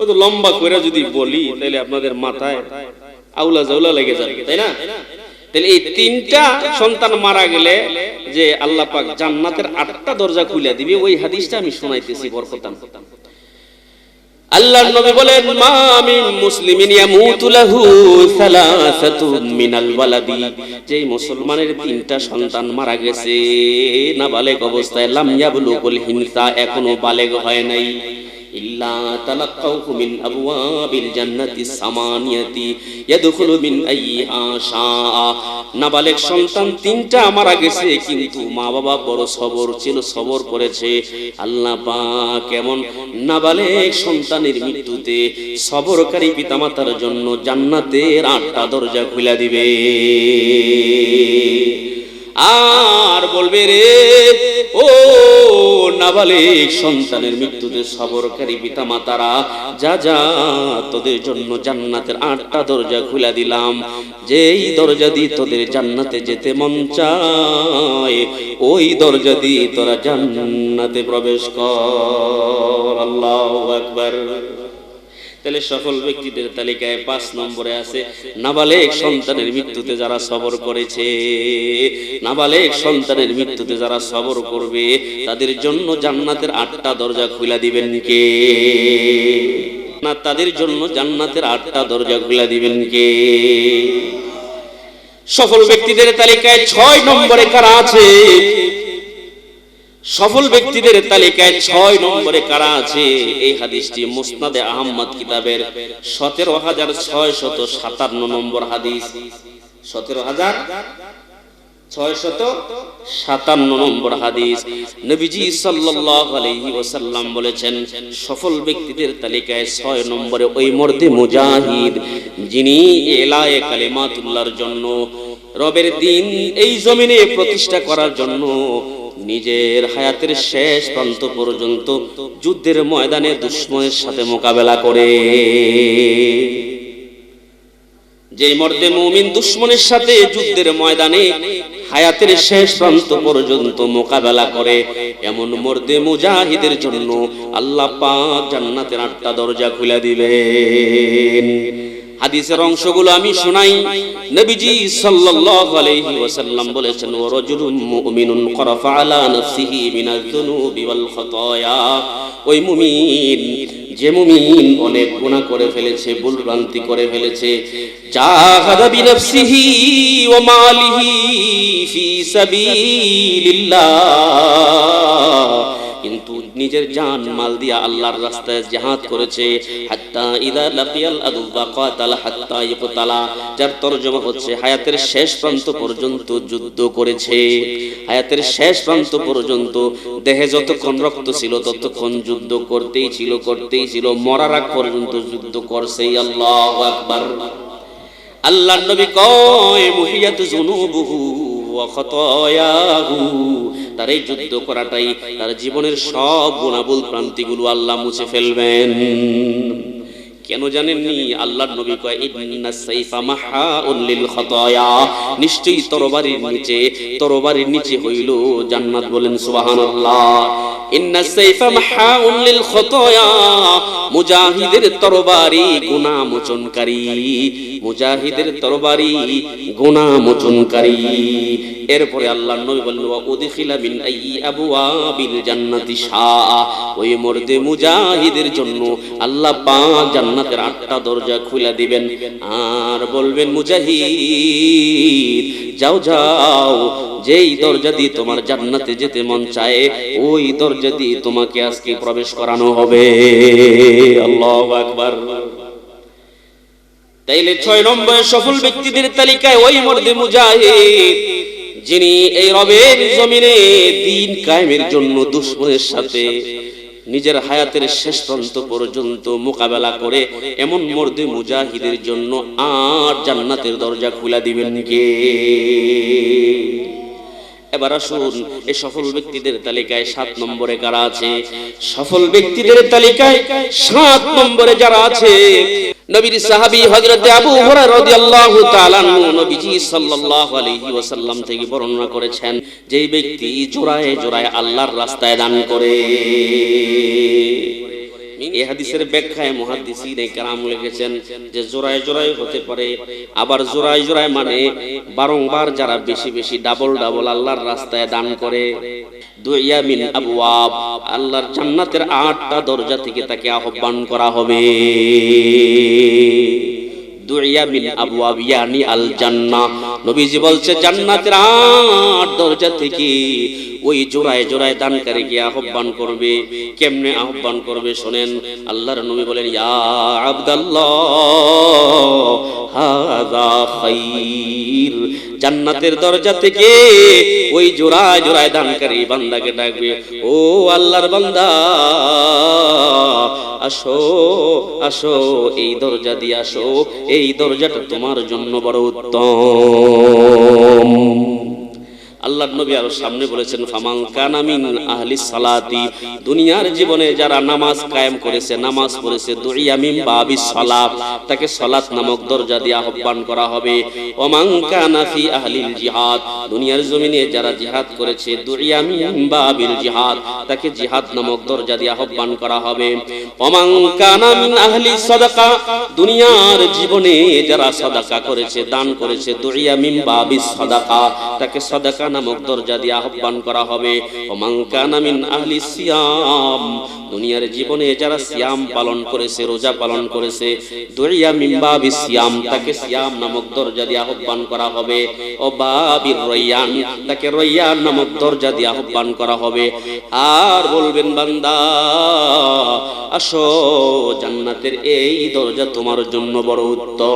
ও তো লম্বা করে যদি বলি তাহলে আপনাদের মাথায় আউলা জাউলা লেগে যাবে, তাই না? তাহলে এই তিনটা সন্তান মারা গেলে যে আল্লাহ পাক জান্নাতের 8টা দরজা খুলে দিবে, ওই হাদিসটা আমি শোনাইতেছি বরকতান। আল্লাহর নবী বলেন, মা মিন মুসলিমিন ইয়ামুতু লাহু সালাসাতুম মিনাল ওয়ালাদি, যেই মুসলমানের তিনটা সন্তান মারা গেছে নাবালেগ অবস্থায়, লাম ইয়াবলুগুল হিনসা, এখনো বালেগ হয় নাই, ইল্লা তালাক্কাহু মিন আবওয়াবিল জান্নাতি সামানিয়াতি ইয়াদখুলু মিন আইয়িহা শাআ। নাবালেগ সন্তান তিনটা মারা গেছে, কিন্তু মা বাবা বড় সবর ছিল, সবর করেছে। আল্লাহ পাক কেমন নাবালেগ সন্তানের মৃত্যুতে সবরকারী পিতামাতার জন্য জান্নাতের 8টা দরজা খুলে দিবে। আর বলবে, রে ও নাবালেগ সন্তানের মৃত্যুতে সবরকারী পিতামাতারা, যা যা তোদের জন্য জান্নাতের 8টা দরজা খুলে দিলাম, যেই দরজা দিয়ে তোদের জান্নাতে যেতে মন চায় ওই দরজা দিয়ে তোরা জান্নাতে প্রবেশ কর। আল্লাহু আকবার। তাহলে সফল ব্যক্তিদের তালিকায় 5 নম্বরে আছে নাবালেগ সন্তানের মৃত্যুতে যারা সবর করেছে। নাবালেগ সন্তানের মৃত্যুতে যারা সবর করবে তাদের জন্য জান্নাতের 8টা দরজা খুলে দিবেন কে? না, তাদের জন্য জান্নাতের 8টা দরজা খুলে দিবেন কে? সফল ব্যক্তিদের তালিকায় 6 নম্বরে কারা আছে? সফল ব্যক্তিদের তালিকায় 6 নম্বরে কারা আছে? এই হাদিসটি মুসনাদে আহমদ কিতাবের 17657 নম্বর হাদিস। 17657 নম্বর হাদিস। নবীজি সাল্লাল্লাহু আলাইহি ওয়াসাল্লাম বলেছেন, সফল ব্যক্তিদের তালিকায় 6 নম্বরে ওই মর্দে মুজাহিদ, যিনি এলায়ে কালিমাতুল্লাহর জন্য, রবের দ্বীন এই জমিনে প্রতিষ্ঠা করার জন্য নিজের হায়াতের শেষ প্রান্ত পর্যন্ত যুদ্ধের ময়দানে দুশমনের সাথে মোকাবেলা করে। যে মর্দে মুমিন দুশমনের সাথে যুদ্ধের ময়দানে হায়াতের শেষ প্রান্ত পর্যন্ত মোকাবেলা করে, এমন মর্দে মুজাহিদের জন্য আল্লাহ পাক জান্নাতের 8টা দরজা খুলে দিবেন। হাদিসের অংশগুলো আমি শোনাই। নবীজি সাল্লাল্লাহু আলাইহি ওয়াসাল্লাম বলেছেন, ওয়া রাজুলুম মুমিনুন করাফা আলা নাফসিহি মিনাজ যুনুবি ওয়াল খাতায়া। ওই মুমিন, যে মুমিন অনেক গুনাহ করে ফেলেছে, ভুলভ্রান্তি করে ফেলেছে, জাহাদা বিনাফসিহি ওয়া মালিহি ফি সাবিলিল্লাহ, কিন্তু নিজের জান মাল দিয়া আল্লাহর রাস্তায় জিহাদ করেছে, হাত্তা ইযা লাকিয়াল আদুওয়া কাতালা হাত্তা ইকতালা, যার তরজমা হচ্ছে হায়াতের শেষ প্রান্ত পর্যন্ত যুদ্ধ করেছে। হায়াতের শেষ প্রান্ত পর্যন্ত দেহে যতক্ষণ রক্ত ছিল ততক্ষণ যুদ্ধ করতেই ছিল, মরার আগ পর্যন্ত যুদ্ধ করছেই। আল্লাহু আকবার। আল্লাহর নবী কয়, মুহিয়াতু যুনুবুহু ওয়া খাতায়াহু, তার এই যুদ্ধ করাটাই তার জীবনের সব গুনাহ প্রান্তিগুলো আল্লাহ মুছে ফেলবেন। কেন জানেননি? আল্লাহর নবী কয়, ইন্নাস সাইফা মাহাউন লিল খাতায়া, নিশ্চয়ই তরবারির নিচে হইল জান্নাত। বলেন সুবহানাল্লাহ। ইন্নাস সাইফা মাহাউন লিল খাতায়া, মুজাহিদের তরবারি গুনাহ মোচনকারী, মুজাহিদের তরবারি গুনাহ মোচনকারী। এরপরে আল্লাহর নবী বললেন, ওয়া উদখিলা মিন আইয়ি আবওয়াবিল জান্নাতি শাআ, ওই মর্দে মুজাহিদের জন্য আল্লাহ পাক জান্নাতের 8টা দরজা খুলে দিবেন, আর বলবেন, মুজাহিদ যাও, যেই দরজা দিয়ে তোমার জান্নাতে যেতে মন চায় ওই দরজা দিয়ে তোমাকে আজকে প্রবেশ করানো হবে। আল্লাহু আকবার। তাইলে 6 নম্বরে সফল ব্যক্তিদের তালিকায় ওই মর্দে মুজাহিদ, যিনি এই রবের জমিনে দ্বীন কায়েমের জন্য দুশমনের সাথে নিজের হায়াতের শেষ প্রান্ত পর্যন্ত মোকাবেলা করে, এমন মর্দে মুজাহিদের জন্য আর জান্নাতের দরজা খুলে দিবেন কে? এবার আসুন এই সফল ব্যক্তিদের তালিকায় 7 নম্বরে কারা আছে? সফল ব্যক্তিদের তালিকায় 7 নম্বরে যারা আছে, নবীর সাহাবী হযরত আবু হুরায়রা রাদিয়াল্লাহু তাআলা আনহু নবীজি সাল্লাল্লাহু আলাইহি ওয়াসাল্লাম থেকে বর্ণনা করেছেন, যেই ব্যক্তি জোড়ায় জোড়ায় আল্লাহর রাস্তায় দান করে। এই হাদিসের ব্যাখ্যায় মুহাদ্দিসিনে কেরাম লিখেছেন যে জোড়ায় জোড়ায় হতে পারে, আবার জোড়ায় জোড়ায় মানে বারংবার যারা বেশি বেশি ডাবল আল্লাহর রাস্তায় দান করে। দুইয়া মিন আবওয়াব, আল্লাহর জান্নাতের 8টা দরজা থেকে তাকে আহ্বান করা হবে। দুইয়া মিন আবওয়াব ইয়ানি আল জান্নাহ, নবীজি বলছে জান্নাতের 8 দরজা থেকে ওই জোড়ায় জোড়ায় দানকারীকে আহ্বান করবে। কেমনে আহ্বান করবে শোনেন। আল্লাহর নবী বলেন, ইয়া আব্দাল্লাহ হাযা খাইর, জান্নাতের দরজা থেকে ওই জোড়ায় জোড়ায় দানকারী বান্দাকে ডাকবে, ও আল্লাহর বান্দা আসো আসো, এই দরজা দিয়ে আসো, এই দরজাটা তোমার জন্য বড় উত্তম। আল্লাহর নবী আরো সামনে বলেছেন, ফামান কানা মিন আহলি সালাতি, দুনিয়ার জীবনে যারা নামাজ কায়েম করেছে, নামাজ পড়েছে, দুইয়া মিন বাবিস সালাত, তাকে সালাত নামক দরজা দিয়ে আহ্বান করা হবে। ওমান কানা ফি আহলিল জিহাদ, দুনিয়ার জমিনে যারা জিহাদ করেছে, দুইয়া মিন বাবিল জিহাদ, তাকে জিহাদ নামক দরজা দিয়ে আহ্বান করা হবে। ওমান কানা মিন আহলি সাদাকা, দুনিয়ার জীবনে যারা সাদাকা করেছে, দান করেছে, দুইয়া মিন বাবিস সাদাকা, তাকে সাদাকা নামক দরজা দিয়ে আহ্বান করা হবে। ও মান কানা মিন আহলি সিয়াম, দুনিয়ার জীবনে যারা সিয়াম পালন করেছে, রোজা পালন করেছে, দুইয়া মিন বাবি সিয়াম, তাকে সিয়াম নামক দরজা দিয়ে আহ্বান করা হবে। ও বাবির রায়্যান, তাকে রায়্যান নামক দরজা দিয়ে আহ্বান করা হবে। আর বলবেন বান্দা আসো, জান্নাতের এই দরজা তোমার জন্য বড় উত্তম।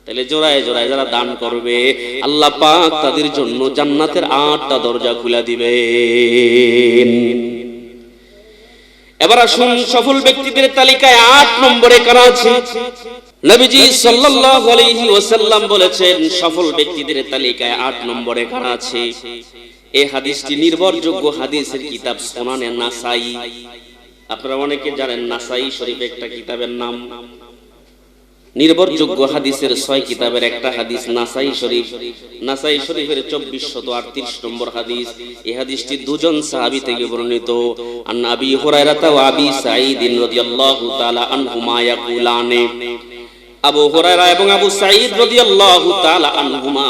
তাহলে জোড়ায় জোড়ায় যারা দান করবে আল্লাহ পাক তাদের জন্য জান্নাতের 8টা দরজা খুলে দিবেন। এবার আসুন সফল ব্যক্তিদের তালিকায় 8 নম্বরে কারা আছে? নবীজি সাল্লাল্লাহু আলাইহি ওয়াসাল্লাম বলেছেন সফল ব্যক্তিদের তালিকায় 8 নম্বরে কারা আছে। এই হাদিসটি নির্ভরযোগ্য হাদিসের কিতাব সুনানে নাসাই। আপনারা অনেকে জানেন নাসাই শরীফ একটা কিতাবের নাম। নির্ভরযোগ্য হাদিসের 6 কিতাবের একটা হাদিস নাসাই শরীফ। নাসাই শরীফের 2438 নম্বর হাদিস। এই হাদিসটি দুজন সাহাবী থেকে বর্ণিত। আন আবি হুরায়রা ওয়া আবি সাঈদ রাদিয়াল্লাহু তাআলা আনহুমা ইয়াকুলানে, আবু হুরায়রা এবং আবু সাঈদ রাদিয়াল্লাহু তাআলা আনহুমা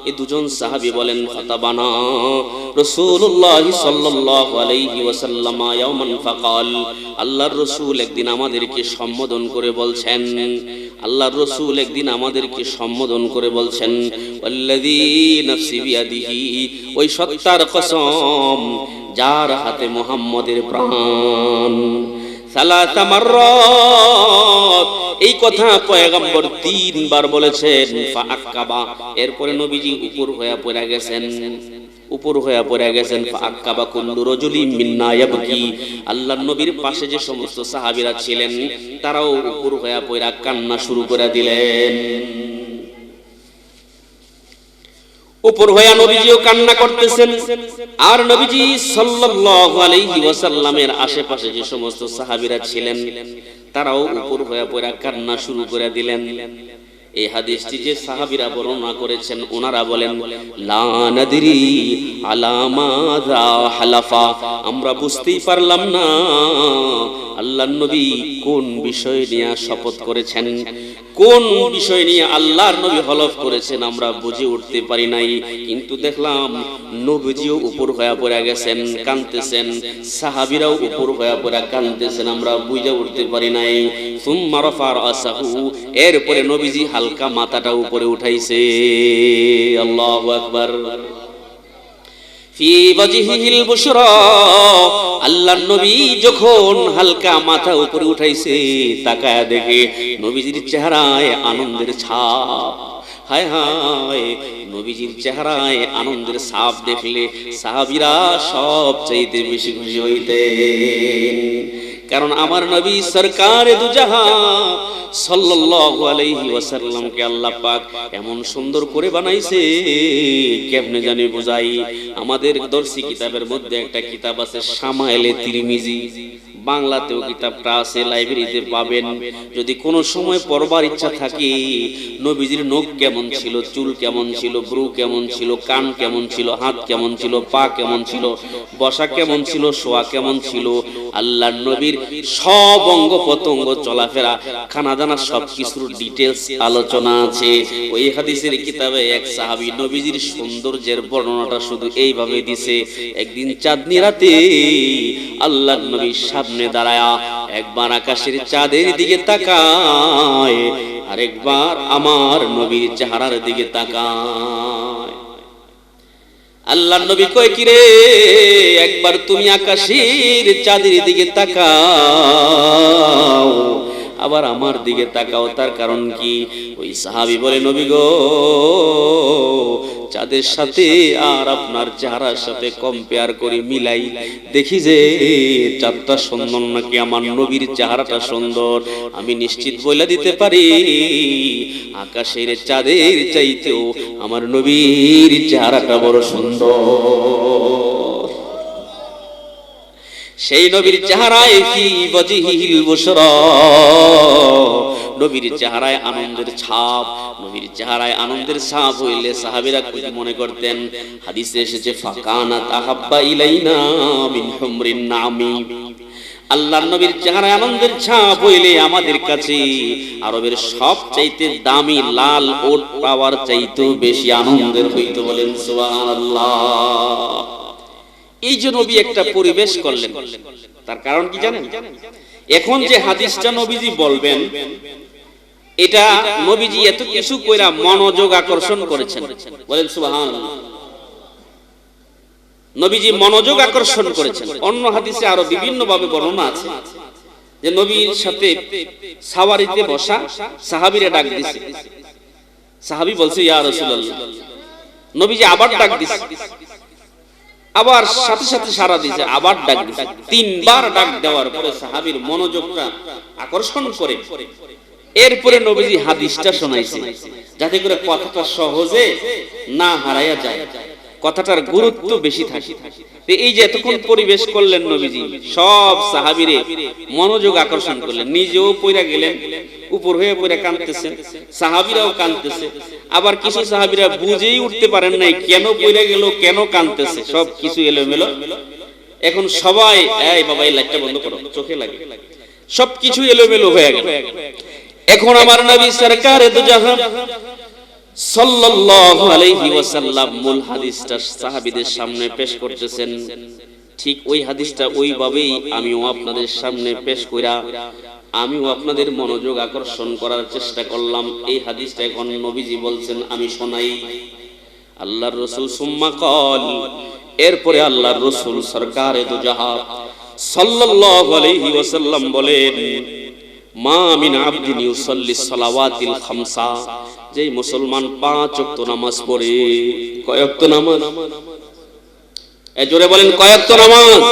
এই দুজন সাহাবী বলেন, ফাতাবানা রাসূলুল্লাহ সাল্লাল্লাহু আলাইহি ওয়াসাল্লাম ইয়াওমান ফাকাল, আল্লাহর রাসূল একদিন আমাদেরকে সম্বোধন করে বলছেন, আল্লাহর রাসূল একদিন আমাদেরকে সম্বোধন করে বলছেন, ওয়াল্লাযী নাফসি বিয়াদিহি, ওই সত্তার কসম যার হাতে মুহাম্মদের প্রাণ। সালাসা মাররাত, এই কথা পয়গম্বর 3 বার বলেছেন। ফাআক্কাবা, এরপরে নবীজি উপর হয়ে পড়ে গেছেন, উপর হয়ে পড়ে গেছেন। ফাআক্কাবা কুল্লু রাজুলিন মিন্না ইয়াবকি, আল্লাহর নবীর পাশে যে সমস্ত সাহাবীরা ছিলেন তারাও উপর হয়ে পড়ে কান্না শুরু করে দিলেন। উপর হয়ে নবীজিও কান্না করতেছেন। আর নবীজি সাল্লাল্লাহু আলাইহি ওয়াসাল্লামের আশেপাশে যে সমস্ত সাহাবীরা ছিলেন তারাও উপর হয়ে পড়ে কান্না শুরু করে দিলেন। এই হাদিসটি যে সাহাবীরা বর্ণনা করেছেন ওনারা বলেন, লা নাদরি আলা মাযা হালাফা, আমরা বুঝতেই পারলাম না আল্লাহর নবী কোন বিষয় নিয়ে শপথ করেছেন, কোন বিষয় নিয়ে আল্লাহর নবী হলফ করেছেন আমরা বুঝে উঠতে পারি নাই। কিন্তু দেখলাম নবীজিও উপর হয়ে পড়ে গেছেন, কাঁদতেছেন, সাহাবীরাও উপর হয়ে পড়ে কাঁদতেছেন, আমরা বুঝে উঠতে পারি নাই। সুম্মা রাফা রাসাহু, এরপরে নবীজি হালকা মাথাটা উপরে উঠাইছে। আল্লাহু আকবার। ফি ওয়াজহিল বুশরা, আল্লাহর নবী যখন হালকা মাথা উপরে উঠাইছে তাকায়া দেখে নবীজির চেহারায় আনন্দের ছাপ। হায় হায়, নবীজির চেহারায় আনন্দের ছাপ দেখলে সাহাবীরা সবচাইতে বেশি খুশি হইতেন। কারণ আমার নবী সরকারে দু জাহান সাল্লাল্লাহু আলাইহি ওয়াসাল্লামকে আল্লাহ পাক এমন সুন্দর করে বানাইছে, কেমনে জানি বুঝাই। আমাদের দর্শী কিতাবের মধ্যে একটা কিতাব আছে শামায়েলে তিরমিজি, বাংলাতেও কিতাবটা আছে, লাইব্রেরিতে পাবেন। যদি কোনো সময় পড়বার ইচ্ছা থাকে, নবীজির নখ কেমন ছিল, চুল কেমন ছিল, ব্রু কেমন ছিল, কান কেমন ছিল, হাত কেমন ছিল, পা কেমন ছিল, বসা কেমন ছিল, শোয়া কেমন ছিল, আল্লাহর নবীর সব অঙ্গ প্রত্যঙ্গ, চলাফেরা, খানা দানা সবকিছুর ডিটেইলস আলোচনা আছে। ওই হাদিসের কিতাবে এক সাহাবী নবীজির সৌন্দর্যের বর্ণনাটা শুধু এইভাবে দিছে, একদিন চাঁদনি রাতে আল্লাহর নবীর সামনে দাঁড়ায়া একবার আকাশের চাঁদের দিকে তাকায়, আরেকবার আমার নবীর চেহারার দিকে তাকায়। আল্লাহর নবী কয়, কি রে, একবার তুমি আকাশের চাঁদের দিকে তাকাও, আবার আমার দিকে তাকাও, তার কারণ কি? ওই সাহাবী বলে, নবী গো, চাঁদের সাথে আর আপনার চেহারার সাথে কম্পেয়ার করে মিলাই দেখি যে চাঁদটা সুন্দর নাকি আমার নবীর চেহারাটা সুন্দর। আমি নিশ্চিত বলে দিতে পারি আকাশের চাঁদের চাইতেও আমার নবীর চেহারাটা বড় সুন্দর। সেই নবীর চেহারায় ফি ওয়াজহিল বুশরা, নবীর চেহারায় আনন্দের ছাপ। নবীর চেহারায় আনন্দের ছাপ হইলে সাহাবীরা কি মনে করতেন? হাদিসে এসেছে, ফাকানাত আহাব্বা ইলাইনা মিন হুমরিন নামি, আল্লাহর নবীর চেহারায় আনন্দের ছাপ হইলে আমাদের কাছে আরবের সবচাইতে দামি লাল ওট পাওয়ার চাইতেও বেশি আনন্দের হইতো। বলেন সুবহানাল্লাহ। এই যে নবী একটা পরিবেশ করলেন, তার কারণ কি জানেন? এখন যে হাদিসটা নবীজি বলবেন, এটা নবীজি এত কিছু কইরা মনোযোগ আকর্ষণ করেছেন। বলেন সুবহানাল্লাহ। নবীজি মনোযোগ আকর্ষণ করেছেন। অন্য হাদিসে আরো বিভিন্ন ভাবে বর্ণনা আছে যে নবীর সাথে সাওয়ারিতে বসা সাহাবীরা ডাক দিছে। সাহাবী বলছে ইয়া রাসূলুল্লাহ। নবীজি আবার ডাক দিছে, আবার সাথে সাথে সাড়া দিছে, আবার ডাক দিছে। তিনবার ডাক দেওয়ার পরে সাহাবীর মনোযোগটা আকর্ষণ করে এরপরে নবীজি হাদিসটা শোনাইছে, যাতে করে কথাটা সহজে না হারায়া যায়, কথাটার গুরুত্ব বেশি থাকে। এই যে এতক্ষণ পরিবেশ করলেন নবীজি, সব সাহাবীরে মনোযোগ আকর্ষণ করলেন, নিজেও পইরা গেলেন, উপর হয়ে পইরা কাঁদতেছেন, সাহাবীরাও কাঁদতেছে। আবার কিছু সাহাবীরা বুঝেই উঠতে পারেন নাই কেন পইরা গেল, কেন কাঁদতেছে, সব কিছু এলোমেলো। এখন সবাই এই বাবা এই লাইটটা বন্ধ করো, চোখে লাগে, সবকিছু এলোমেলো হয়ে গেল। এখন আমার নবী সরকারে দু জাহান সাল্লাল্লাহু আলাইহি ওয়াসাল্লাম মূল হাদিসটা সাহাবীদের সামনে পেশ করতেছেন। ঠিক ওই হাদিসটা ওইভাবেই আমিও আপনাদের সামনে পেশ কইরা আমিও আপনাদের মনোযোগ আকর্ষণ করার চেষ্টা করলাম। এই হাদিসটা এখন নবীজি বলছেন, আমি শোনাই। আল্লাহর রাসূল সুম্মা ক্বাল, এরপরে আল্লাহর রাসূল সরকারে দু জাহান সাল্লাল্লাহু আলাইহি ওয়াসাল্লাম বলেন, মা মিন আবদিন ইউসাল্লি সালাওয়াতিল খামসা, যেই মুসলমান 5 ওয়াক্ত নামাজ পড়ে। কয় ওয়াক্ত নামাজ? জোরে বলেন, কয় ওয়াক্ত নামাজ?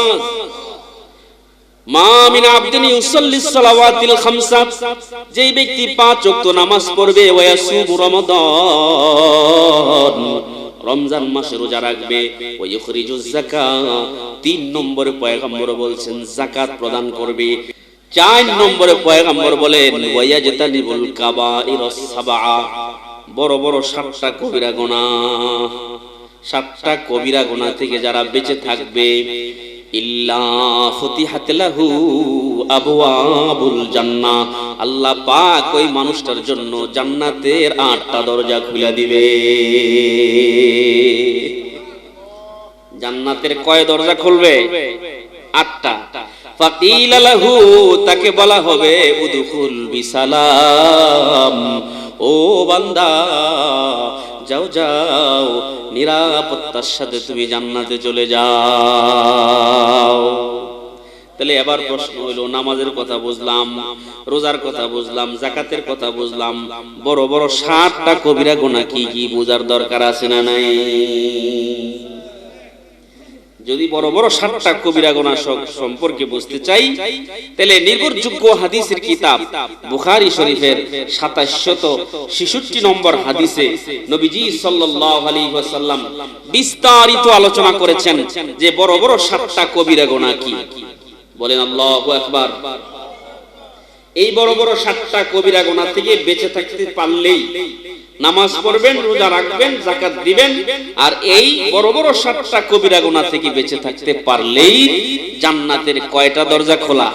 মা মিন আবদিন ইউসাল্লি সালাওয়াতিল খামসা, যেই ব্যক্তি 5 ওয়াক্ত নামাজ পড়বে, ওয়া ইয়াসুমু রমাদান, রমজান মাসে রোজা রাখবে, ওয়া ইখরিজুজ যাকাত, 3 নম্বরে পয়গম্বর বলছেন যাকাত প্রদান করবে। 4 নম্বরে পয়গম্বর বলেন, ওয়ায়াজতানিবুল কাবাইরাস সাবআ, বড় বড় 7টা কবিরা গুনাহ, 7টা কবিরা গুনাহ থেকে যারা বেঁচে থাকবে, ইল্লা ফুতিহাত লাহু আবওয়াবুল জান্নাহ, আল্লাহ পাক ওই মানুষটার জন্য জান্নাতের 8টা দরজা খুলে দিবে। জান্নাতের কয় দরজা খুলবে? 8টা। ফাকিলা লাহু, তাকে বলা হবে উদখুল বিসালাম, ও বান্দা যাও যাও, নিরাপত্তার সাথে তুমি জান্নাতে চলে যাও। তাহলে এবার প্রশ্ন হইল, নামাজের কথা বুঝলাম, রোজার কথা বুঝলাম, যাকাতের কথা বুঝলাম, বড় বড় 7টা কবিরা গুনাহ কি কি বোঝার দরকার আছে না নাই? যদি বড় বড় 7টা কবিরা গুনাহ সম্পর্কে বুঝতে চাই, তাহলে নির্ভরযোগ্য হাদিসের কিতাব বুখারী শরীফের 2766 নম্বর হাদিসে নবীজি সাল্লাল্লাহু আলাইহি ওয়াসাল্লাম বিস্তারিত আলোচনা করেছেন যে বড় বড় 7টা কবিরা গুনাহ কি। বলেন আল্লাহু আকবার। এই বড় বড় 7টা কবিরা গুনাহ থেকে বেঁচে থাকতে পারলেই নামাজ পড়বেন, রোজা রাখবেন, যাকাত দিবেন, আর এই বড় বড় 7টা কবিরা গুনাহ থেকে বেঁচে থাকতে পারলেই জান্নাতের কয়টা দরজা খোলা?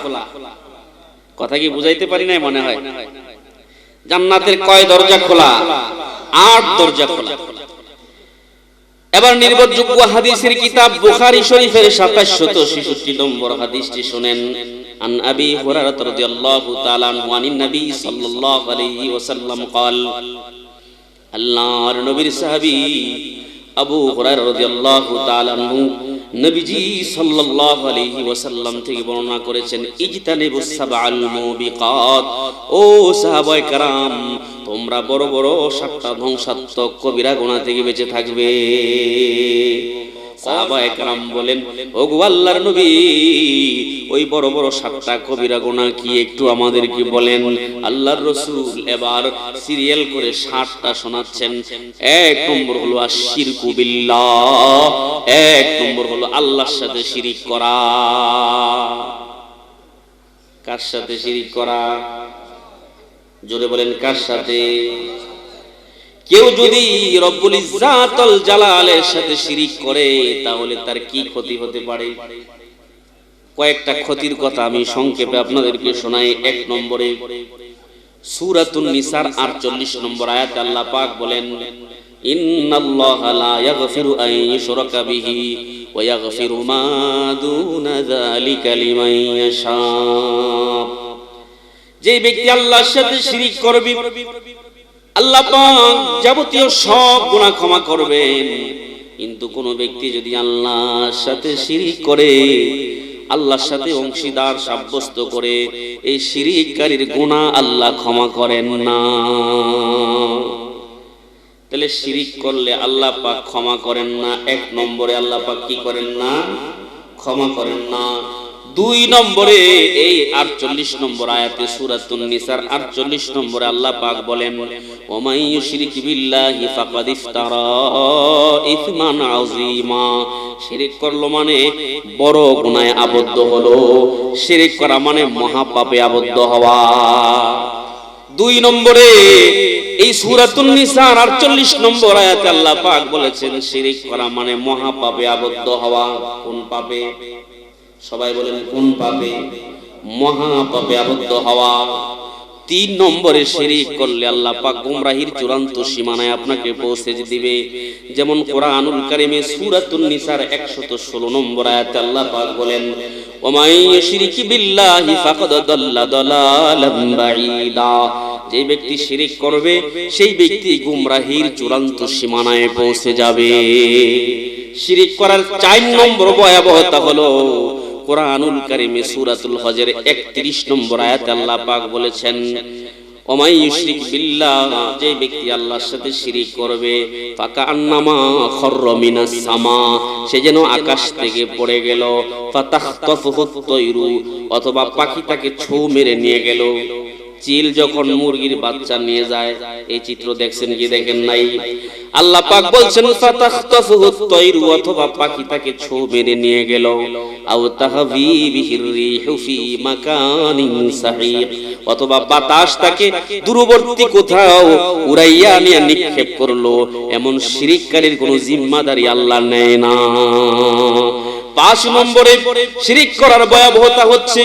কথা কি বুঝাইতে পারি নাই মনে হয়? জান্নাতের কয় দরজা খোলা? 8 দরজা খোলা। এবার নির্ভরযোগ্য হাদিসের কিতাব বুখারী শরীফের 2766 নম্বর হাদিসটি শুনেন। আন আবি হুরায়রা রাদিয়াল্লাহু তাআলা আনহু আনিন নবী সাল্লাল্লাহু আলাইহি ওয়াসাল্লাম قال, আল্লাহর নবীর সাহাবী আবু হুরায়রা রাদিয়াল্লাহু তাআলা আনহু নবীজি সাল্লাল্লাহু আলাইহি ওয়াসাল্লাম থেকে বর্ণনা করেছেন, ইজতানিবুস সাবআল মুবিকাত, ও সাহাবায়ে কেরাম তোমরা বড় বড় 7টা ধ্বংসাত্মক কবিরা গুনাহ থেকে বেঁচে থাকবে। সাহাবায়ে কেরাম বলেন, ওগো আল্লাহর নবী, ওই বড় বড় 7টা কবিরা গুনাহ কি একটু আমাদেরকে বলেন। আল্লাহর রাসূল এবার সিরিয়াল করে 7টা শোনাচ্ছেন। 1 নম্বর হলো আশিরকু বিল্লাহ, 1 নম্বর হলো আল্লাহর সাথে শিরিক করা। কার সাথে শিরিক করা? জোরে বলেন, কার সাথে? কেউ যদি রব্বুল ইজ্জাতুল জালালের সাথে শিরিক করে তাহলে তার কি ক্ষতি হতে পারে? কয়েকটা ক্ষতির কথা আমি সংক্ষেপে আপনাদেরকে শোনাই। এক নম্বরে সূরাতুন নিসার 48 নম্বর আয়াতে আল্লাহ পাক বলেন, ইন্নাল্লাহা লা ইয়াগফিরু আন ইউশরাকা বিহি ওয়া ইয়াগফিরু মা দুনা যালিকা লিমান ইয়াশা। যে ব্যক্তি আল্লাহর সাথে শিরিক করবে, আল্লাহ পাক যাবতীয় সব গুনাহ ক্ষমা করবেন। কিন্তু কোন ব্যক্তি যদি আল্লাহর সাথে শিরিক করে, আল্লাহর সাথে অংশীদার সাব্যস্ত করে, এই শিরিককারীর গুনাহ আল্লাহ ক্ষমা করেন না। তাহলে শিরিক করলে আল্লাহ পাক ক্ষমা করেন না। এক নম্বরে আল্লাহ পাক কি করেন না? ক্ষমা করেন না। দুই নম্বরে এই 48 নম্বর আয়াতে সূরাতুন নিসার 48 নম্বরে আল্লাহ পাক বলেন, ওয়া মান ইউশরিক বিল্লাহি ফাকাদ ইফতারা ইসমান আযীমা। শিরিক করলো মানে বড় গুনাহে আবদ্ধ হলো। শিরিক করা মানে মহাপাপে আবদ্ধ হওয়া। দুই নম্বরে এই সূরাতুন নিসার 48 নম্বর আয়াতে আল্লাহ পাক বলেছেন, শিরিক করা মানে মহাপাপে আবদ্ধ হওয়া। কোন পাপে? সবাই বলেন কোন পাপে? মহাপাপে আবদ্ধ হওয়া। তিন নম্বরে শিরিক করলে আল্লাহ পাক গুমরাহির চূড়ান্ত সীমানায় আপনাকে পৌঁছে দিবে। যেমন কোরআনুল কারীমে সূরাতুন নিসার 116 নম্বর আয়াতে আল্লাহ পাক বলেন, ওয়া মান ইউশরিক বিল্লাহি ফাকাদ দাল্লা দালালান বাঈদা। যে ব্যক্তি শিরিক করবে সেই ব্যক্তি গুমরাহির চূড়ান্ত সীমানায় পৌঁছে যাবে। শিরিক করার 4 নম্বর ভয়াবহতা হলো কোরআনুল কারীমে সূরাতুল হজের 31 নম্বর আয়াতে আল্লাহ পাক বলেছেন, ওয়া মান ইউশরিক বিল্লাহ। যে ব্যক্তি আল্লাহর সাথে শিরিক করবে, ফাকান্নামা খাররা মিনাস সামা। সে যেন আকাশ থেকে পড়ে গেল, ফাতাখতাফুহুত তায়রু। অথবা পাখি তাকে ছোঁ মেরে নিয়ে গেল। চিল যখন মুরগির বাচ্চা নিয়ে যায়, এই চিত্র দেখছেন কি দেখেন নাই? আল্লাহ পাক বলছেন, ফাতাখতাফুহুত তায়রু। অথবা পাখি তাকে ছোঁ মেরে নিয়ে গেল। আও তাহবি বিহির রিহু ফি মাকানিন সাহিক। অথবা বাতাস তাকে দূরবর্তী কোথাও উড়াইয়া নিয়ে নিক্ষেপ করলো। এমন শিরিককারীর কোনো জিম্মাদারি আল্লাহ নেয় না। 5 নম্বরে শিরিক করার ভয়াবহতা হচ্ছে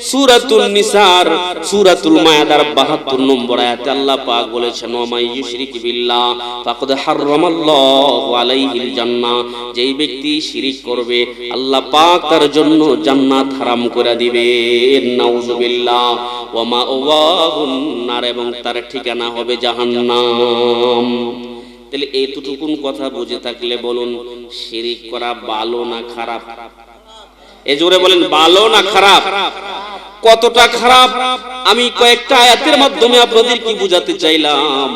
সূরাতুন নিসার সূরাতুল মায়েদার 72 নম্বর আয়াতে আল্লাহ পাক বলেছেন, ওয়া মান ইউশরিক বিল্লাহ ফাকাদ হারামাল্লাহু আলাইহিল জান্নাহ। যেই ব্যক্তি শিরিক করবে আল্লাহ পাক তার জন্য জান্নাত হারাম করে দিবেন। নাউযুবিল্লাহ। ওয়া মাওয়াহুন নার। এবং তার ঠিকানা হবে জাহান্নাম। তাহলে এইটুকুন কথা বুঝে থাকলে বলুন, শিরিক করা ভালো না খারাপ? এই জোরে বলেন, ভালো না খারাপ? কতটা খারাপ আমি কয়েকটা আয়াতের মাধ্যমে আপনাদের কি বুঝাতে চাইলাম।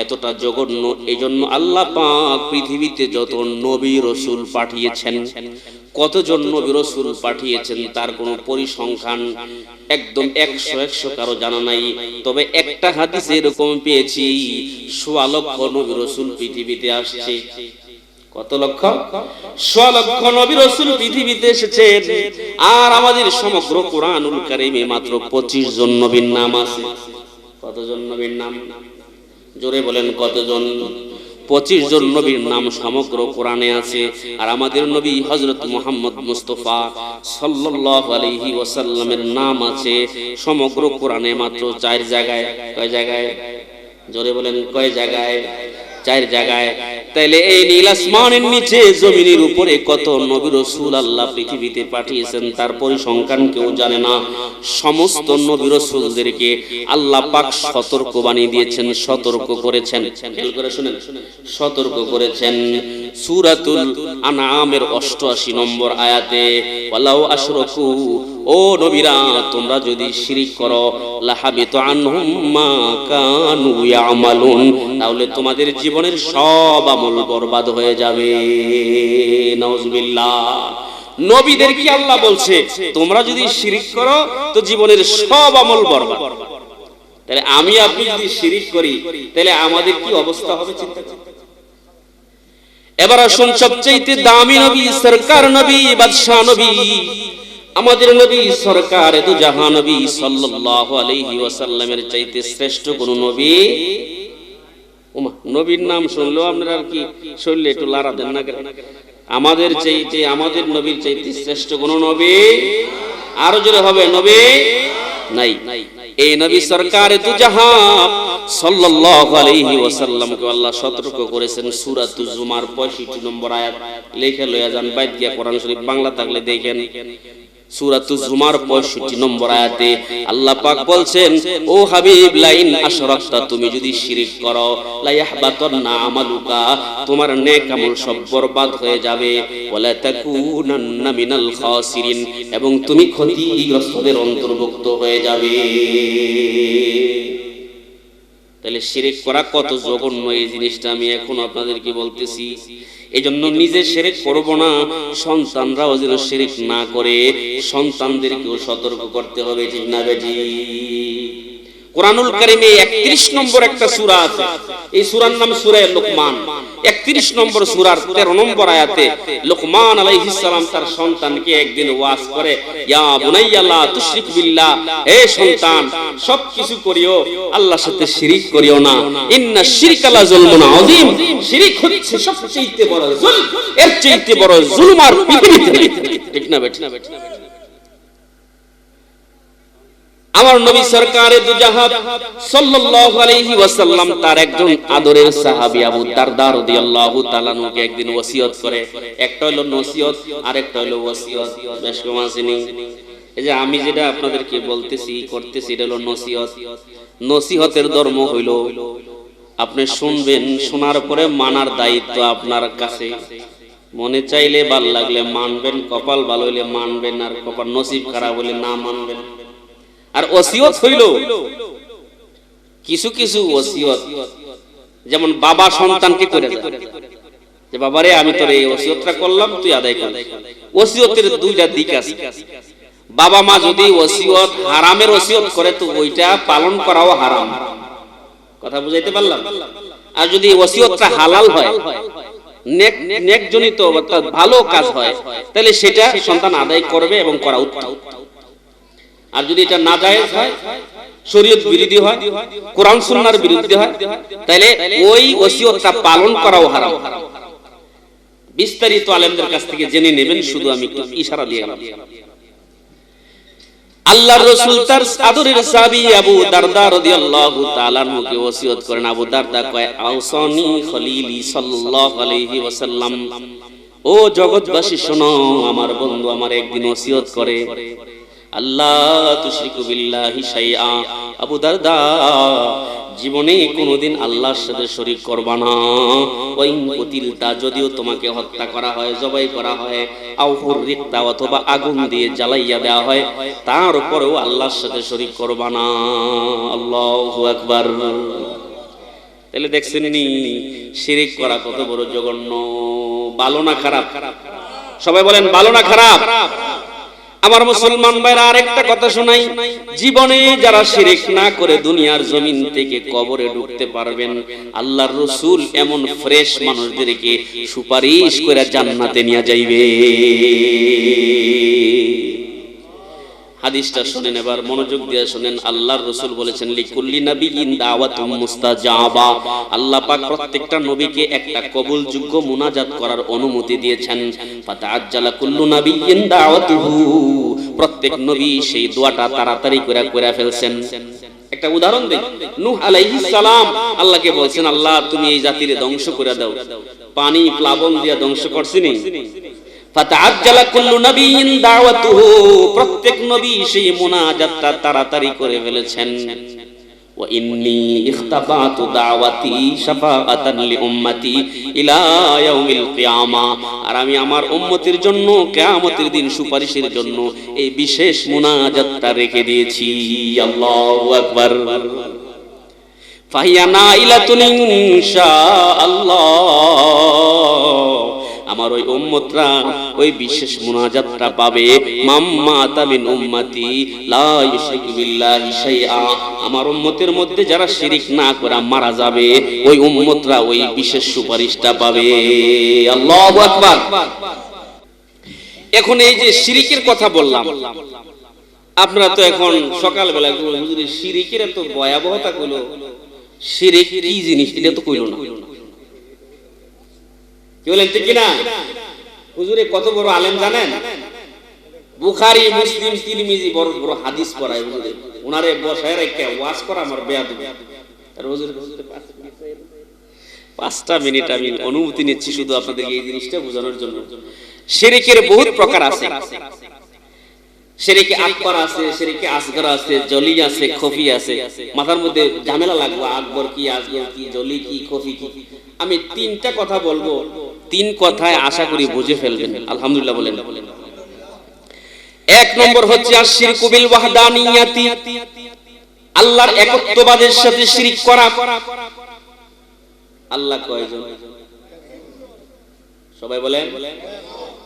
এতটা জঘন্য। এইজন্য আল্লাহ পাক পৃথিবীতে যত নবী রাসূল পাঠিয়েছেন, কতজন নবী রাসূল পাঠিয়েছেন তার কোনো পরিসংখ্যান একদম 100 কারো জানা নাই। তবে একটা হাদিসে এরকম পেয়েছি, 1.25 লক্ষ নবী রাসূল পৃথিবীতে আসছে। কত লক্ষ? 1.25 লক্ষ নবী রাসূল পৃথিবীতে এসেছেন। আর আমাদের সমগ্র কোরআনুল কারীমে মাত্র 25 জন নবীর নাম আছে। কতজন নবীর নাম? জোরে বলেন কতজন? 25 জন নবীর নাম সমগ্র কোরআনে আছে। আর আমাদের নবী হযরত মুহাম্মদ মুস্তাফা সাল্লাল্লাহু আলাইহি ওয়াসাল্লামের নাম আছে সমগ্র কোরআনে মাত্র 4 জায়গায়। কয় জায়গায়? জোরে বলেন কয় জায়গায়? 4 জায়গায়। তাইলে এই নীল আসমানের নিচে জমিনের উপরে কত নবী রাসূল আল্লাহ পৃথিবীতে পাঠিয়েছেন তার পরিসংখ্যান কেউ জানে না। সমস্ত নবী রাসূলদেরকে আল্লাহ পাক সতর্ক বানিয়ে দিয়েছেন, সতর্ক করেছেন। খেয়াল করে শুনেন, সতর্ক করেছেন। সূরাতুল আনআমের 88 নম্বর আয়াতে, ওয়ালাউ আশরাকু। ও নবীরা, তোমরা যদি শিরিক করো, লাহাবিতু আনহুম মা কানু ইয়ামালুন। তাহলে তোমাদের জীবনের সব আমল বরবাদ হয়ে যাবে। নাউযুবিল্লাহ। নবীদেরকে আল্লাহ বলছে, তোমরা যদি শিরিক করো তো জীবনের সব আমল বরবাদ। তাহলে আমি আপনি যদি শিরিক করি তাহলে আমাদের কি অবস্থা হবে চিন্তা করুন। এবার আসুন সবচেয়ে দামি নবী, সরকার নবী, বাদশা নবী, আমাদের নবী সরকার দু জাহান নবী সাল্লাল্লাহু আলাইহি ওয়াসাল্লামের চাইতে শ্রেষ্ঠ কোন নবী? ওমা, নবীর নাম শুনলেও আপনারা কি শরীরে একটু লাড়া দেন না? আমাদের চাইতে, আমাদের নবীর চাইতে শ্রেষ্ঠ কোন নবী, আরো জোরে হবে, নবী নাই। এই নবী সরকারে দু জাহান সাল্লাল্লাহু আলাইহি ওয়াসাল্লামকে আল্লাহ সতর্ক করেছেন সূরাতুজ জুমার 65 নম্বর আয়াত। লেখা লইয়া যান, বাইত গিয়া কোরআন শরীফ বাংলা থাকলে দেখেন। সূরাতুজ জুমার 65 নম্বর আয়াতে আল্লাহ পাক বলছেন, ও হাবিব লাইন আশরাকতা, তুমি যদি শিরক করো, লা ইয়াহবাতান্না আমালুকা, তোমার নেক আমল সব বরবাদ হয়ে যাবে, ওয়ালা তাকুনান্না মিনাল খাসিরিন, এবং তুমি ক্ষতিগ্রস্তদের অন্তর্ভুক্ত হয়ে যাবে। তাহলে শিরক করা কত জঘন্য, এই জিনিসটা আমি এখন আপনাদেরকে বলতেছি। এই জন্য নিজে শিরক করব না, সন্তানরাও যেন শিরক না করে, সন্তানদেরকেও সতর্ক করতে হবে, ঠিক না বেটি? কোরআনুল কারীমে 31 নম্বর একটা সূরা আছে, এই সূরার নাম সূরা লুকমান। 31 নম্বর সূরার 13 নম্বর আয়াতে লুকমান আলাইহিস সালাম তার সন্তানকে একদিন ওয়াজ করে, ইয়া বুনাইয়া লা তুশরিক বিল্লাহ, হে সন্তান সবকিছু করিও, আল্লাহর সাথে শিরক করিও না, ইন্না শিরকা লা যুলমুন আযীম, শিরক হচ্ছে সবচেয়ে বড় জুলম, এর চেয়ে বড় জুলম আর পৃথিবীতে নেই, ঠিক না বেটি? আমার নবী সরকারে দু জাহান সাল্লাল্লাহু আলাইহি ওয়াসাল্লাম তার একজন আদরের সাহাবী আবু দারদা রাদিয়াল্লাহু তাআলা আনহুকে একদিন ওসিয়ত করে। একটা হলো নসিহত আর একটা হলো ওসিয়ত। বেশ কম আসেনি? এই যে আমি যেটা আপনাদেরকে বলতেছি করতেছি, এটা হলো নসিহত। নসিহতের ধর্ম হইল আপনি শুনবেন, শোনার পরে মানার দায়িত্ব আপনার কাছে। মনে চাইলে ভালো লাগলে মানবেন, কপাল ভালো হইলে মানবেন, আর কপাল নসিব খারাপ হইলে না মানবেন। আর ওসিয়ত হইল কিছু কিছু ওসিয়ত, যেমন বাবা সন্তানকে করে দেয় যে বাবারে আমি তোর এই ওসিয়তটা করলাম, তুই আদায় কর। ওসিয়তের দুইটা দিক আছে। বাবা মা যদি ওসিয়ত হারামের ওসিয়ত করে তো ওইটা পালন করাও হারাম, কথা বুঝাইতে পারলাম? আর যদি ওসিয়তটা হালাল হয়, নেক জনিত অর্থাৎ ভালো কাজ হয়, তাহলে সেটা সন্তান আদায় করবে এবং করা উত্তম। আর যদি এটা নাজায়েজ হয়, শরীয়ত বিরোধী হয়, কোরআন সুন্নাহর বিরুদ্ধে হয়, তাহলে ওই ওসিয়তটা পালন করাও হারাম। বিস্তারিত আলেমদের কাছ থেকে জেনে নেবেন, শুধু আমি একটু ইশারা দিয়ে গেলাম। আল্লাহর রাসূল তার আদরের সাহাবী আবু দারদা রাদিয়াল্লাহু তাআলা আনহুকে ওসিয়ত করেন। আবু দারদা কয়, আওসানি খলিলি সাল্লাল্লাহু আলাইহি ওয়াসাল্লাম, ও জগৎবাসী শোনো, আমার বন্ধু আমার একদিন ওসিয়ত করে, আল্লাহ তুশরিকু বিল্লাহি শাইআ, আবু দারদা জীবনে কোনোদিন আল্লাহর সাথে শরীক করবা না। ওয়াইন কুতিলতা, যদিও তোমাকে হত্যা করা হয়, জবাই করা হয়, আও হুররিকতা, অথবা আগুন দিয়ে জ্বালাইয়া দেওয়া হয়, তার উপরেও আল্লাহর সাথে শরীক করবা না। আল্লাহু আকবার। তাহলে দেখছেন নি শিরক করা কত বড় জঘন্য। ভালো না খারাপ? সবাই বলেন ভালো না খারাপ? আমার মুসলমান ভাইরা আরেকটা কথা শোনাই, জীবনে যারা শিরক না করে দুনিয়ার জমিন থেকে কবরে ঢুকতে পারবেন, আল্লাহর রাসূল এমন ফ্রেশ মানুষদেরকে সুপারিশ করে জান্নাতে নিয়ে যাইবে। হাদিসটা শুনেন, এবার মনোযোগ দিয়ে শুনেন। আল্লাহর রাসূল বলেছেন, লিকুল্লি নাবিয়িন দাওয়াতুম মুস্তাজাবা, আল্লাহ পাক প্রত্যেকটা নবীকে একটা কবুলযোগ্য মুনাজাত করার অনুমতি দিয়েছেন। ফাতাআজ্জালা কুল্লু নাবিয়িন দাওয়াতুহু, প্রত্যেক নবী সেই দোয়াটা তাড়াতাড়ি করে ফেলছেন। একটা উদাহরণ দেই, নূহ আলাইহিস সালাম আল্লাহকে বলছেন, আল্লাহ তুমি এই জাতিরে ধ্বংস করে দাও, পানি প্লাবন দিয়া ধ্বংস করছিনি। ফাতাআজ্জালা কুল্লু নাবিয়িন দাওয়াতুহু, প্রত্যেক নবী সেই মুনাজাতটা তাড়াতাড়ি করে ফেলেছেন। ওয়া ইন্নী ইখতাবাতু দাওয়াতি শাফাআতান লিউম্মতি ইলা ইয়াউমিল কিয়ামা, আর আমি আমার উম্মতের জন্য কিয়ামতের দিন সুপারিশের জন্য এই বিশেষ মুনাজাতটা রেখে দিয়েছি। আল্লাহু আকবার। ফাহিয়া নাইলাতুন ইনশাআল্লাহ, আমার ওই উম্মতরা ওই বিশেষ মুনাজাতটা পাবে। মাম্মা তামিন উম্মতি লা ইউশরিকু বিল্লাহি শাইআ, আমার উম্মতের মধ্যে যারা শিরক না করে মারা যাবে, ওই উম্মতরা ওই বিশেষ সুপারিশটা পাবে। আল্লাহু আকবার। এখন এই যে শিরকের কথা বললাম, আপনারা তো এখন সকালবেলা হুজুরের শিরকের এত ভয়াবহতা কইলো, শিরক কি জিনিস এটা তো কইলো না, কি বলেন ঠিক কিনা? হুজুরে কত বড় আলেম জানেন? বুখারী, মুসলিম, তিরমিজি বড় বড় হাদিস পড়ায় হুজুরে। ওনারে বসায় রেখে ওয়াজ করা আমার বেয়াদবি। আর হুজুরে 5টা মিনিট আমি অনুমতি নিচ্ছি শুধু আপনাদেরকে এই জিনিসটা বোঝানোর জন্য। শিরকের বহুত প্রকার আছে। শিরকে আকবার আছে, শিরকে আসগর আছে, জলি আছে, খফি আছে। মাথার মধ্যে ঝামেলা লাগবে, আকবর কি, আসগর কি, জলি কি, খফি কি। আমি 3টা কথা বলবো, 3 কথায় আশা করি বুঝে ফেলবেন। আলহামদুলিল্লাহ বলেন। 1 নম্বর হচ্ছে আশ-শিরকু বিল ওয়াহদানিয়াতি, আল্লাহর একত্ববাদের সাথে শিরক করা। আল্লাহ কয়জন? সবাই বলেন।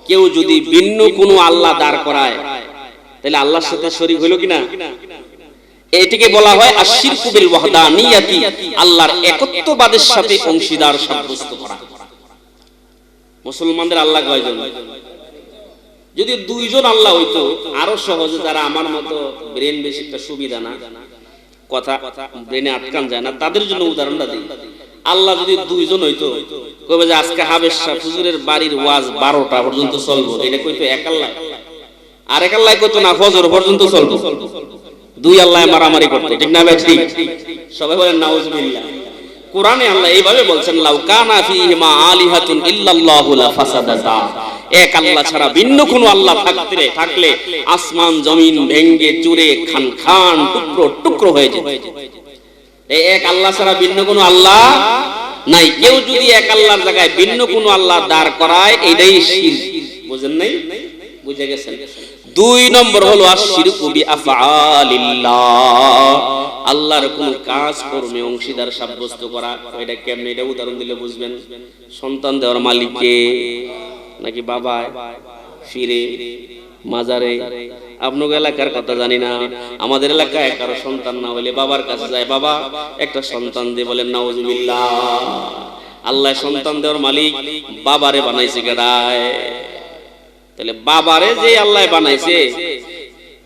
কেউ যদি ভিন্ন কোনো আল্লাহ দাঁড় করায় তাহলে আল্লাহর সাথে শরীক হইল কিনা? এটিকে বলা হয় আশ-শিরকু বিল ওয়াহদানিয়াতি, আল্লাহর একত্ববাদের সাথে অংশীদার সাব্যস্ত করা। মুসলমানদের আল্লাহ কয়জন? যদি 2 জন আল্লাহ হইতো আরো সহজে, যারা আমার মতো ব্রেন বেশি একটা সুবিধা না, কথা ব্রেনে আটকান যায় না, তাদের জন্য উদাহরণটা দিই। আল্লাহ যদি 2 জন হইতো, কবে যে আজকে হাবেশ শাহ হুজুরের বাড়ির ওয়াজ 12টা পর্যন্ত চলবো, এটা কইতো এক আল্লাহ। আর এক আল্লাহ কইতো না ফজর পর্যন্ত চলবো। 2 আল্লাহ মারামারি করতে, ঠিক না ভাই? ঠিক। সবাই বলেন নাউজুবিল্লাহ। কোরআনে আল্লাহ এইভাবে বলছেন, লাউ কানা ফীহিমা আলিহাতুন ইল্লাল্লাহু লা ফাসাদাতা, এক আল্লাহ ছাড়া ভিন্ন কোনো আল্লাহ থাকলে আসমান জমিন ভেঙ্গে চুরে খান খান টুকরো টুকরো হয়ে যেত। এই এক আল্লাহ ছাড়া ভিন্ন কোনো আল্লাহ নাই। কেউ যদি এক আল্লাহর জায়গায় ভিন্ন কোনো আল্লাহ দাঁড় করায়, এটাই শিরক। বুঝেন নাই? বুঝে গেছেন? 2 নম্বর হলো আশ-শিরকু বিআফআলিল্লাহ, আল্লাহর কোন কাজ কর্মে অংশীদার সাব্যস্ত করা। এটা কেমনে? এটা উদাহরণ দিলে বুঝবেন। সন্তান দেওয়ার মালিক কে? নাকি বাবা, ফিরে, মাজারে? আপনার এলাকার কথা জানি না, আমাদের এলাকায় কারো সন্তান না হলে বাবার কাছে যায়, বাবা একটা সন্তান দে, বলেন নাউজুবিল্লাহ। আল্লাহ সন্তান দেওয়ার মালিক, বাবারে বানাইছে কেডায়? তাহলে বাবারে যে আল্লাহ বানাইছে,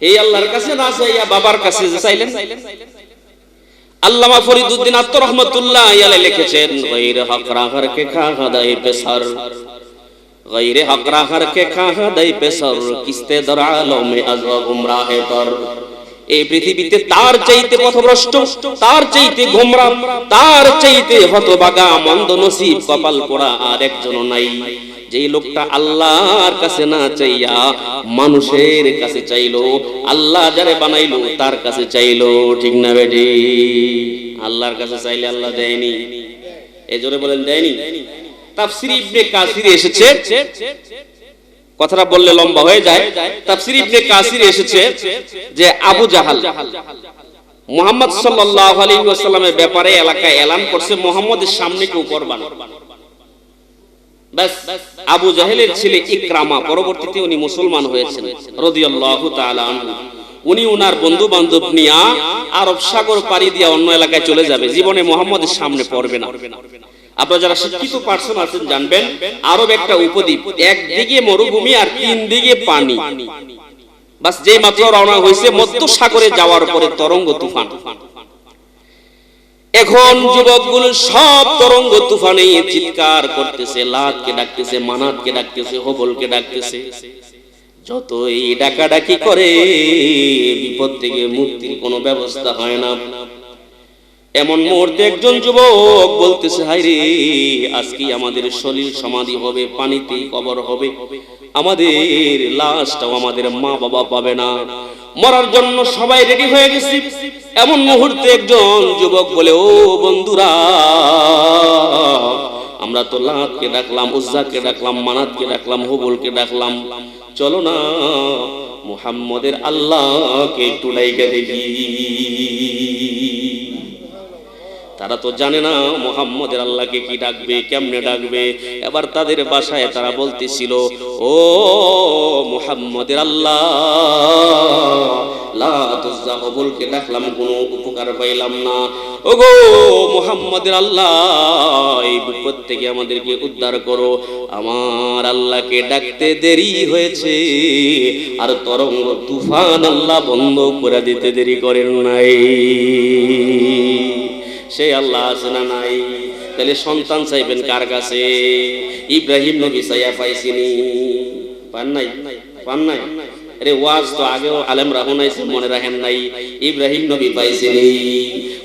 এই আল্লাহর কাছে না চাইয়া বাবার কাছে চাইলেন। আল্লামা ফরিদউদ্দিন আত্মা রহমাতুল্লাহ আলাইহি লিখেছেন, গায়রে হক রাহর কে খাহা দাই পেসার, গায়রে হক রাহর কে খাহা দাই পেসার, কিস্তে দর আলমে আযা গুমরাহে তর। এই পৃথিবীতে তার চাইতে পথভ্রষ্ট, তার চাইতে গোমরা, তার চাইতে হতভাগা, মন্দ নসিব, কপাল পোড়া আর একজনও নাই। যেই লোকটা আল্লাহর কাছে না চাইয়া মানুষের কাছে চাইলো, আল্লাহ যারে বানাইলো তার কাছে চাইলো, ঠিক না বেটি? আল্লাহর কাছে চাইলে আল্লাহ দেয়নি। এই জোরে বলেন দেয়নি। তাফসীর ইবনে কাসিরে এসেছে, কথাটা বললে লম্বা হয়ে যায়। তাফসীর ইবনে কাসিরে এসেছে যে আবু জাহাল মুহাম্মদ সাল্লাল্লাহু আলাইহি ওয়াসাল্লামের ব্যাপারে এলাকায় এলান করছে, মুহাম্মদের সামনে কেউ কুরবান। বাস আবু জাহেলের ছেলে ইকরামা, পরবর্তীতে উনি মুসলমান হয়েছেন রাদিয়াল্লাহু তাআলা আনহু। উনি ওনার বন্ধু বান্ধব নিয়ে আরব সাগর পাড়ি দিয়ে অন্য এলাকায় চলে যাবে, জীবনে মুহাম্মদের সামনে পড়বে না। আপনারা যারা শিক্ষিত পার্সন আছেন জানবেন, আরব একটা উপদ্বীপ, একদিকে মরুভূমি আর 3 দিকে পানি। বাস যেই মাত্র রওনা হয়েছে, মধ্য সাগরে যাওয়ার পরে তরঙ্গ তুফান। এখন যুবকগুলো সব তরঙ্গ তুফানে চিৎকার করতেছে, লাতকে ডাকতেছে, মানাতকে ডাকতেছে, হবলকে ডাকতেছে। যতই ডাকাডাকি করে বিপদ থেকে মুক্তির কোনো ব্যবস্থা হয় না। এমন মুহূর্তে একজন যুবক বলতেছে, হায় রে, আজকে আমাদের সলিল সমাধি হবে, পানিতেই কবর হবে, আমাদের লাশটাও আমাদের মা বাবা পাবে না, মরার জন্য সবাই রেডি হয়ে গেছে। এমন মুহূর্তে একজন যুবক বলে, ও বন্ধুরা, আমরা তো লাতকে ডাকলাম, উজ্জাকে ডাকলাম, মানাতকে ডাকলাম, হুবলকে ডাকলাম, চলো না মুহাম্মদের আল্লাহকে একটু ডাইকা দেখি। তারা তো জানে না মুহাম্মদের আল্লাহকে কি ডাকবে, কেমনে ডাকবে। এবার তাদের ভাষায় তারা বলতেছিল, ও মুহাম্মদের আল্লাহ, লাত উজ্জা হুবলকে ডাকলাম, কোনো উপকার পাইলাম না। ওগো মুহাম্মদের আল্লাহ, এই বিপদ থেকে আমাদেরকে উদ্ধার করো। আমার আল্লাহকে ডাকতে দেরি হয়েছে, আর তরঙ্গ তুফান আল্লাহ বন্ধ করে দিতে দেরি করেন নাই। সেই আল্লাহ আছে না নাই? তাহলে সন্তান চাইবেন কার কাছে? ইব্রাহিম নবী চাইয়া পাইছিনি? পান নাই? পান নাই? আরে ওয়াজ তো আগেও আলেমরা শুনাইছে, মনে রাখেন নাই? ইব্রাহিম নবী পাইছিনি।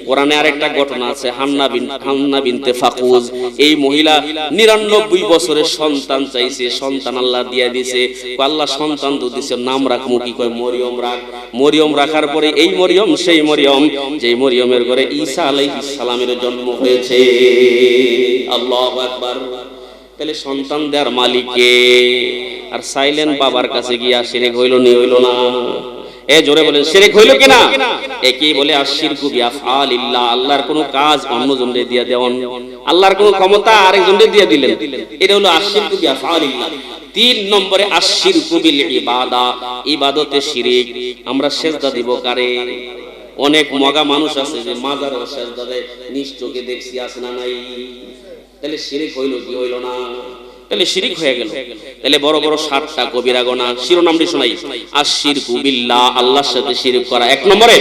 কোরআনে আরেকটা ঘটনা আছে, হান্না বিনতে ফাকুজ। এই মহিলা 99 বছরের সন্তান চাইছে, সন্তান আল্লাহ দিয়া দিয়েছে। আল্লাহ সন্তান তো দিয়েছে, নাম রাখমু কি? কয় মরিয়ম রাখ। মরিয়ম রাখার পরে এই মরিয়ম সেই মরিয়ম, যে মরিয়মের ঘরে ঈসা আলাইহিস সালামের জন্ম হয়েছে। আল্লাহু আকবার। তাহলে সন্তান দেওয়ার মালিক কে? আর সাইলেন বাবার কাছে গিয়া শিরক হইল নি? হইল না? এ জোরে বলেন, শিরক হইল কিনা? একই বলে আশিরকু বিআফআলিল্লাহ, আল্লাহর কোন কাজ অন্যজনকে দিয়া দেওয়ান, আল্লাহর কোন ক্ষমতা আরেকজনকে দিয়ে দিলেন, এটা হলো আশিরকু বিআফআলিল্লাহ। 3 নম্বরে আশিরকু বিল ইবাদা, ইবাদতে শিরক। আমরা সেজদা দিব কারে? অনেক মগা মানুষ আছে যে মাজারে সেজদা দেয়, নিজ চোখে দেখছি, আছে না নাই? তাহলে শিরক হইল কি হইল না? তাহলে শিরক হয়ে গেল। তাহলে বড় বড় 7টা কবিরা গুনাহ শিরোনামটি শোনাই। আশিরকু বিল্লাহ, আল্লাহর সাথে শিরক করা 1 নম্বরে,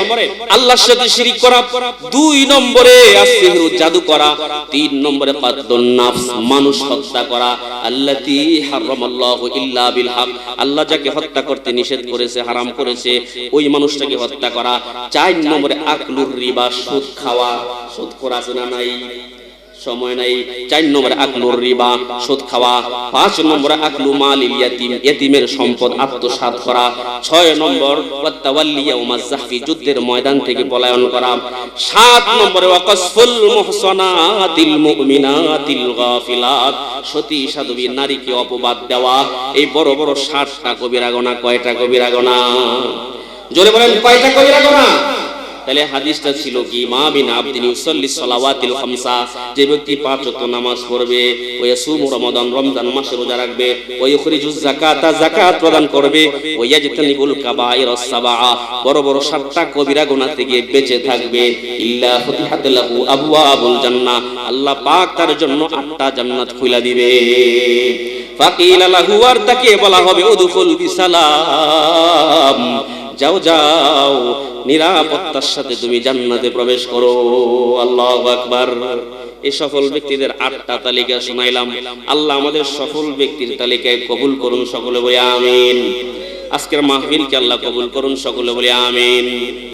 আল্লাহর সাথে শিরক করা। 2 নম্বরে আসিহরু, জাদু করা। 3 নম্বরে কাতলুন নাফস, মানুষ হত্যা করা। আল্লাতী হারামাল্লাহু ইল্লা বিল হক, আল্লাহ যাকে হত্যা করতে নিষেধ করেছে, হারাম করেছে, ওই মানুষটাকে হত্যা করা। 4 নম্বরে আকলুর রিবা, সুদ খাওয়া। সুদ খোর আছে না নাই? সময় নাই। 4 নম্বরে আকলুর রিবা, সুদ খাওয়া। 5 নম্বরে আকলু মালিল ইয়াতিম, এতিমের সম্পদ আত্মসাৎ করা। 6 নম্বর ওয়াতাওয়াল্লি ইয়াউমাজ যাহফি, যুদ্ধের ময়দান থেকে পলায়ন করা। 7 নম্বরে ওয়াকাসফুল মুহসানাতিল মুমিনাতিল গাফিলাত, সতী সাধবী নারীকে অপবাদ দেওয়া। এই বড় বড় 7টা কবিরা গুনাহ। কয়টা কবিরা গুনাহ? জোরে বলেন, কয়টা কবিরা গুনাহ? তাহলে হাদিসটা ছিল কি? মা বিন আবদিন ইউসাল্লি সালাওয়াতিল খামসা, যে ব্যক্তি 5 ওয়াক্ত নামাজ পড়বে, ওয়া ইয়াসুমু রমাদান, রমজান মাসে রোজা রাখবে, ওয়া ইখরিজুজ যাকাতা, যাকাত প্রদান করবে, ওয়া ইয়াজতানিবুল কাবাইরাস সাবআ, বড় বড় 7টা কবিরা গুনাহ থেকে বেঁচে থাকবে, ইল্লা ফুতিহাত লাহু আবওয়াবুল জান্নাহ, আল্লাহ পাক তার জন্য 8টা জান্নাত খুলে দিবে। ফাকিলা লাহু, আর তাকে বলা হবে উদখুল বিসালাম, যাও যাও, নিরাপত্তার সাথে তুমি জান্নাতে প্রবেশ করো। আল্লাহু আকবার। এই সফল ব্যক্তিদের 8টা তালিকা শোনাইলাম। আল্লাহ আমাদের সফল ব্যক্তির তালিকায় কবুল করুন, সকলে বলি আমিন। আজকের মাহফিলকে আল্লাহ কবুল করুন, সকলে বলি আমিন।